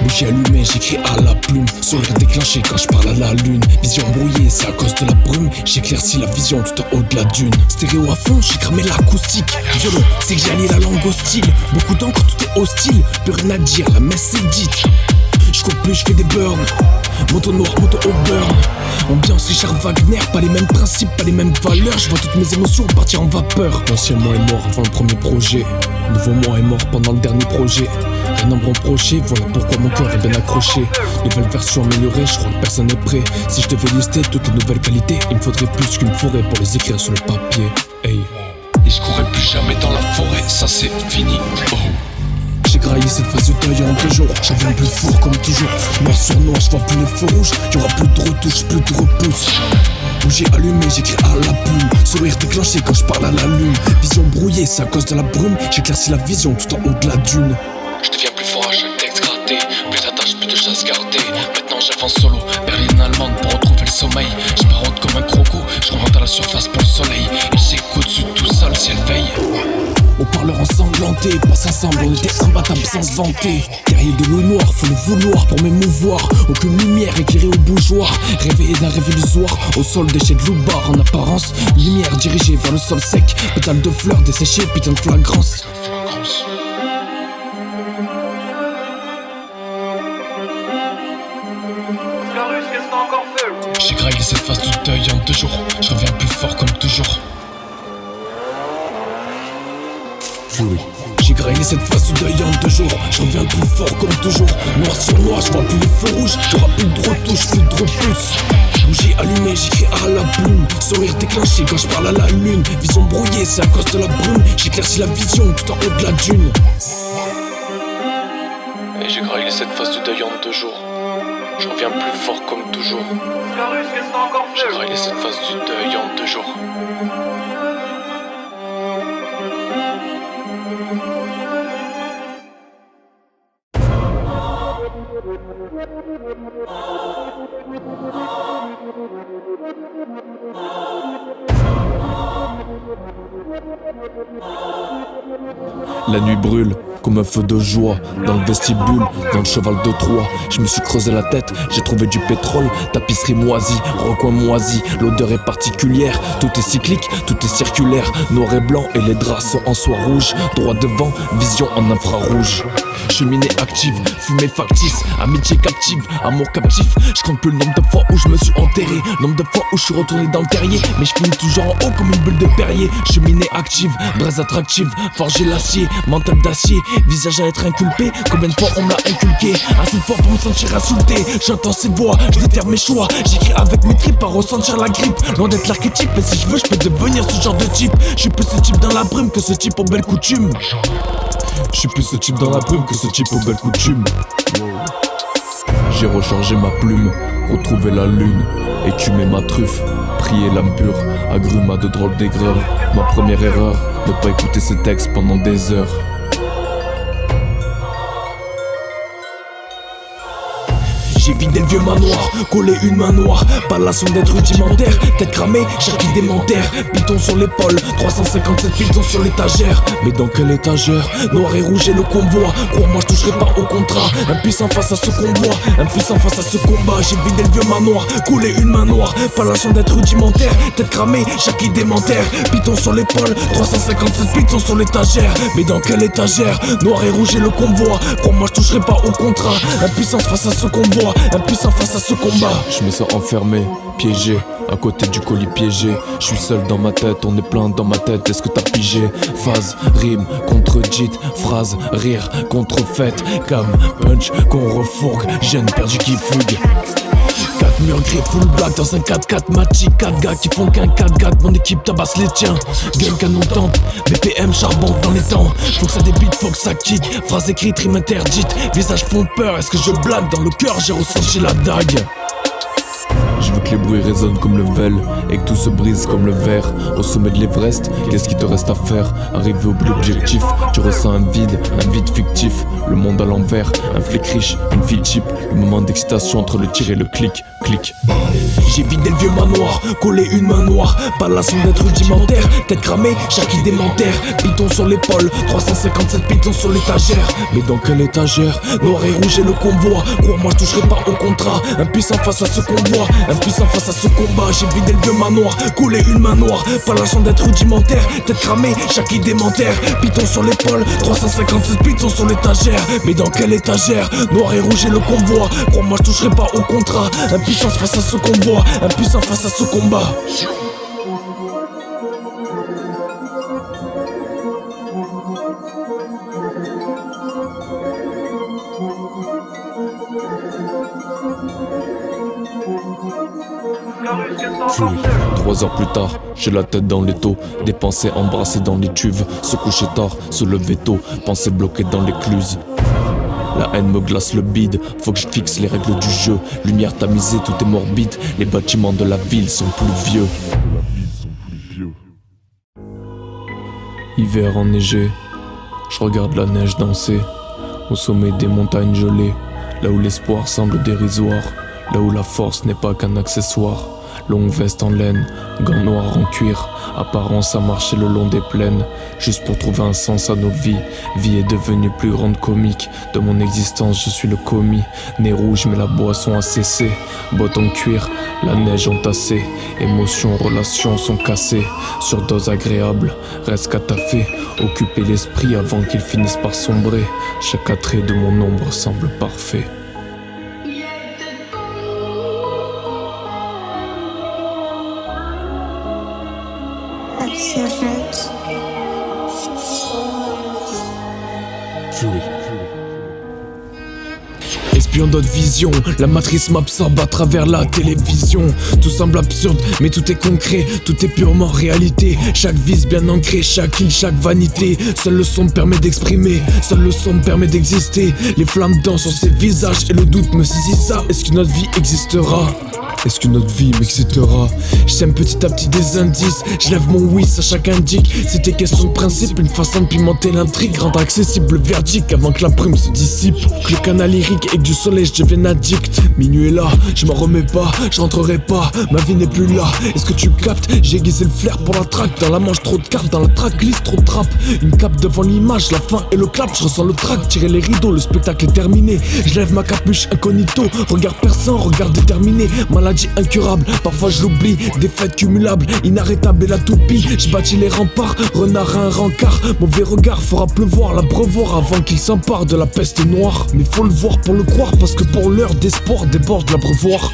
Bougie allumée, j'écris à la plume. Sourire déclenché quand je parle à la lune. Vision brouillée, c'est à cause de la brume. J'éclaircis la vision tout en haut de la dune. Stéréo à fond, j'ai cramé l'acoustique. Violon, c'est que j'ai allié la langue hostile. Beaucoup d'encre, tout est hostile. Plus rien à dire, la messe est dite. Je cours plus, je fais des burns. Moto noir, moto au burn. Ambiance Richard Wagner, pas les mêmes principes, pas les mêmes valeurs. Je vois toutes mes émotions partir en vapeur. L'ancien moi est mort avant le premier projet. Nouveau moi est mort pendant le dernier projet. Rien à me reprocher, voilà pourquoi mon cœur est bien accroché. Nouvelle version améliorée, je crois que personne n'est prêt. Si je devais lister toutes les nouvelles qualités, il me faudrait plus qu'une forêt pour les écrire sur le papier. Hey. Et je courrai plus jamais dans la forêt, ça c'est fini. Oh. J'ai graillé cette phase de deuil en 2 jours. J'en viens plus fort comme toujours. Noir sur noir, je vois plus les feux rouges. Y'aura plus de retouches, plus de repousse. Bougie allumée, j'écris à la plume. Sourire déclenché quand je parle à la lune. Vision brouillée, c'est à cause de la brume. J'éclaircis la vision tout en haut de la dune. Je deviens plus fort à chaque texte gratté. Plus d'attache, plus de chasse gardée. Maintenant j'avance solo, berline allemande pour retrouver le sommeil. Je parodie comme un croco, je remonte à la surface pour le soleil. Et j'écoute sur tout ça, le ciel veille. Au parleur ensanglanté, passe ensemble, on était imbattables sans se vanter. Guerrier de loup noir, faut le vouloir pour m'émouvoir. Aucune lumière éclairée au bougeoir. Réveillé d'un rêve illusoire, au sol déchets de loubar en apparence. Lumière dirigée vers le sol sec, pétales de fleurs desséchées, putain de flagrance. J'ai graillé cette phase du deuil en 2 jours. Je reviens plus fort comme toujours. Fury. J'ai graillé cette phase du deuil en 2 jours. Je reviens plus fort comme toujours. Noir sur noir, je vois plus les feux rouges. Y'aura plus de retouches, plus de repousse. Bougie allumée, j'écris à la plume. Sourire déclenché quand je parle à la lune. Vision brouillée, c'est à cause de la brume. J'éclaircis la vision tout en haut de la dune. Et j'ai graillé cette phase du deuil en 2 jours. Je reviens plus fort comme toujours. J'ai graillé cette phase du deuil en 2 jours. La nuit brûle comme un feu de joie. Dans le vestibule, dans le cheval de Troie. Je me suis creusé la tête, j'ai trouvé du pétrole. Tapisserie moisie, recoin moisi. L'odeur est particulière, tout est cyclique, tout est circulaire. Noir et blanc et les draps sont en soie rouge. Droit devant, vision en infrarouge. Cheminée active, fumée factice. Amitié captive, amour captif. Je compte plus le nombre de fois où je me suis enterré. Nombre de fois où je suis retourné dans le terrier. Mais je finis toujours en haut comme une bulle de Perrier. Cheminée active, braise attractive. Forger l'acier, mental d'acier. Visage à être inculpé, combien de fois on me l'a inculqué. Assez fort pour me sentir insulté. J'entends ces voix, je déterre mes choix. J'écris avec mes tripes à ressentir la grippe. Loin d'être l'archétype, mais si je veux je peux devenir ce genre de type. Je suis plus ce type dans la brume que ce type aux belles coutumes. Je suis plus ce type dans la brume que ce type aux belles coutumes. J'ai rechargé ma plume, retrouvé la lune, écumé ma truffe, prié l'âme pure, agrume à de drôles d'aigreurs. Ma première erreur, ne pas écouter ces textes pendant des heures. J'ai vidé le vieux manoir, collé une main noire. Pas la son d'être rudimentaire, tête cramée, chaque idée démentaire. Python sur l'épaule, 357 pitons sur l'étagère. Mais dans quelle étagère? Noir et rouge et le convoi. Crois-moi, je toucherai pas au contrat. Impuissant face à ce convoi, impuissant face à ce combat. J'ai vidé le vieux manoir, collé une main noire. Pas la son d'être rudimentaire, tête cramée, chaque idée démentaire. Python sur l'épaule, 357 pitons sur l'étagère. Mais dans quelle étagère? Noir et rouge et le convoi. Crois-moi, je toucherai pas au contrat. Impuissance face à ce convoi, impuissant face à ce combat. Je me sens enfermé, piégé, à côté du colis piégé. Je suis seul dans ma tête, on est plein dans ma tête, est-ce que t'as pigé? Phase, rime, contredite, phrase, rire, contrefaite. Cam, punch, qu'on refourgue, gêne perdu qui fugue. 4 murs gris full black dans un 4-4 matchy. 4 gars qui font qu'un 4-4, mon équipe tabasse les tiens. Gueule canon tente, BPM charbon dans les temps. Faut que ça débite, faut que ça kick. Phrase écrite, rime interdite, visage font peur. Est-ce que je blague? Dans le cœur j'ai ressenti la dague. Je veux que les bruits résonnent comme le vel et que tout se brise comme le verre. Au sommet de l'Everest, qu'est-ce qui te reste à faire? Arrivé au but objectif, tu ressens un vide fictif. Le monde à l'envers, un flic riche, une fille cheap. Le moment d'excitation entre le tir et le clic, clic. J'ai vidé le vieux manoir, collé une main noire. Pas la son d'être rudimentaire, tête cramée, chaque idée démentaire. Python sur l'épaule, 357 pitons sur l'étagère. Mais dans quelle étagère? Noir et rouge et le convoi. Crois-moi, je toucherai pas au contrat. Impuissant face à ce convoi, impuissant face à ce combat. J'ai vidé le vieux manoir, collé une main noire. Pas la son d'être rudimentaire, tête cramée, chaque idée démentaire. Python sur l'épaule, 357 pitons sur l'étagère. Mais dans quelle étagère? Noir et rouge et le convoi. Crois-moi, je toucherai pas au contrat. Impuissance face à ce convoi, impuissant face à ce combat. Carus, qu'est-ce que t'as encore fait? 3 heures plus tard, j'ai la tête dans les taux, des pensées embrassées dans les tuves, se coucher tard, se lever tôt, pensées bloquées dans l'écluse. La haine me glace le bide, faut que je fixe les règles du jeu. Lumière tamisée, tout est morbide, les bâtiments de la ville sont plus vieux. Hiver enneigé, je regarde la neige danser, au sommet des montagnes gelées, là où l'espoir semble dérisoire, là où la force n'est pas qu'un accessoire. Longue veste en laine, gants noirs en cuir, apparence à marcher le long des plaines, juste pour trouver un sens à nos vies. Vie est devenue plus grande comique, de mon existence je suis le commis. Nez rouge mais la boisson a cessé, bottes en cuir, la neige entassée. Émotions, relations sont cassées, surdose agréable, reste qu'à taffer. Occuper l'esprit avant qu'il finisse par sombrer, chaque attrait de mon ombre semble parfait. Fury. Espion d'autres visions, la matrice m'absorbe à travers la télévision. Tout semble absurde, mais tout est concret, tout est purement réalité. Chaque vice bien ancré, chaque île, chaque vanité. Seul le son me permet d'exprimer, seul le son me permet d'exister. Les flammes dansent sur ses visages et le doute me saisit ça. Est-ce que notre vie existera? Est-ce que notre vie m'excitera? J'aime petit à petit des indices, je lève mon whiz à chaque indique. C'était question de principe, une façon de pimenter l'intrigue, rendre accessible le verdict avant que la brume se dissipe. Que le canal lyrique et que du soleil je devienne addict. Minuit est là, je m'en remets pas, je rentrerai pas, ma vie n'est plus là. Est-ce que tu captes? J'ai aiguisé le flair pour la traque. Dans la manche trop de cartes, dans la tracklist trop de trap. Une cape devant l'image, la fin et le clap. Je ressens le trac, tirer les rideaux, le spectacle est terminé. Je lève ma capuche incognito, regard perçant, regard déterminé. Maladie incurable, parfois je l'oublie. Défaite cumulable, inarrêtable et la toupie. Je bâtis les remparts, renard à un rencard. Mauvais regard fera pleuvoir l'abreuvoir avant qu'il s'empare de la peste noire. Mais faut le voir pour le croire, parce que pour l'heure d'espoir déborde l'abreuvoir.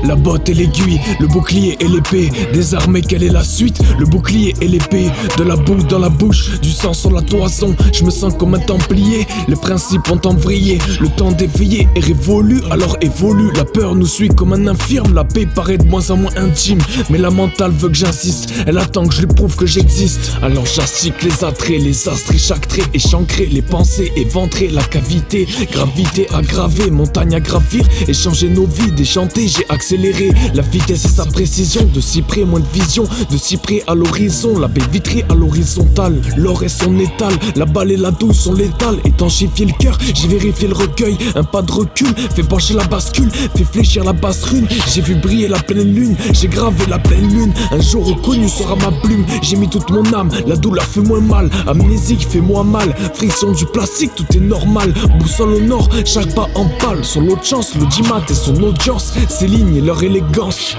la botte et l'aiguille, le bouclier et l'épée. Désarmé, quelle est la suite? Le bouclier et l'épée. De la boue dans la bouche, du sang sur la toison. Je me sens comme un templier, les principes ont embrayé. Le temps d'éveiller est révolu, alors évolue. La peur nous suit comme un infirme, la paix paraît de moins en moins intime. Mais la mentale veut que j'insiste, elle attend que je lui prouve que j'existe. Alors j'astique les attraits, les astres et chaque trait échancré. Les pensées éventrées, la cavité, gravité aggravée, montagne à gravir. Échanger nos vies, déchanter, j'ai accéléré la vitesse et sa précision. De si près, moins de vision, de si près à l'horizon. La baie vitrée à l'horizontale, l'or est son étal. La balle et la douce sont létales. Étanchéfier le cœur, j'ai vérifié le recueil. Un pas de recul, fait pencher la bascule, fait fléchir la basse rune. J'ai vu briller la pleine lune, j'ai gravé la pleine lune. Un jour reconnu sera ma plume, j'ai mis toute mon âme. La douleur fait moins mal, amnésique fait moins mal. Friction du plastique, tout est normal. Boussole au nord, chaque pas en pâle. Sur l'autre chance, l'audimat et son audience, ses lignes et leur élégance.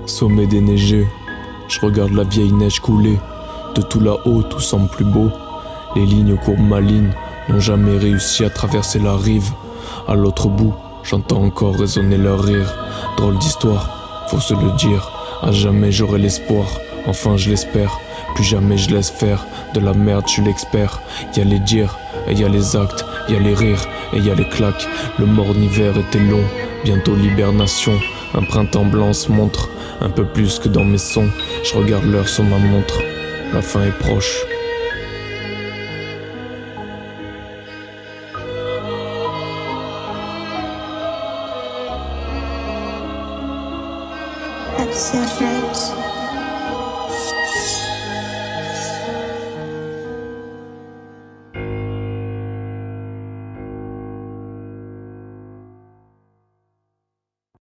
Sommet déneigé, je regarde la vieille neige couler. De tout là-haut, tout semble plus beau. Les lignes courbes malignes n'ont jamais réussi à traverser la rive. À l'autre bout, j'entends encore résonner leur rire. Drôle d'histoire, faut se le dire. À jamais j'aurai l'espoir, enfin je l'espère. Plus jamais je laisse faire, de la merde je suis l'expert. Y'a les dires, et y'a les actes, y'a les rires, et y'a les claques. Le morne-hiver était long, bientôt l'hibernation. Un printemps blanc se montre, un peu plus que dans mes sons. Je regarde l'heure sur ma montre, la fin est proche. Absurd.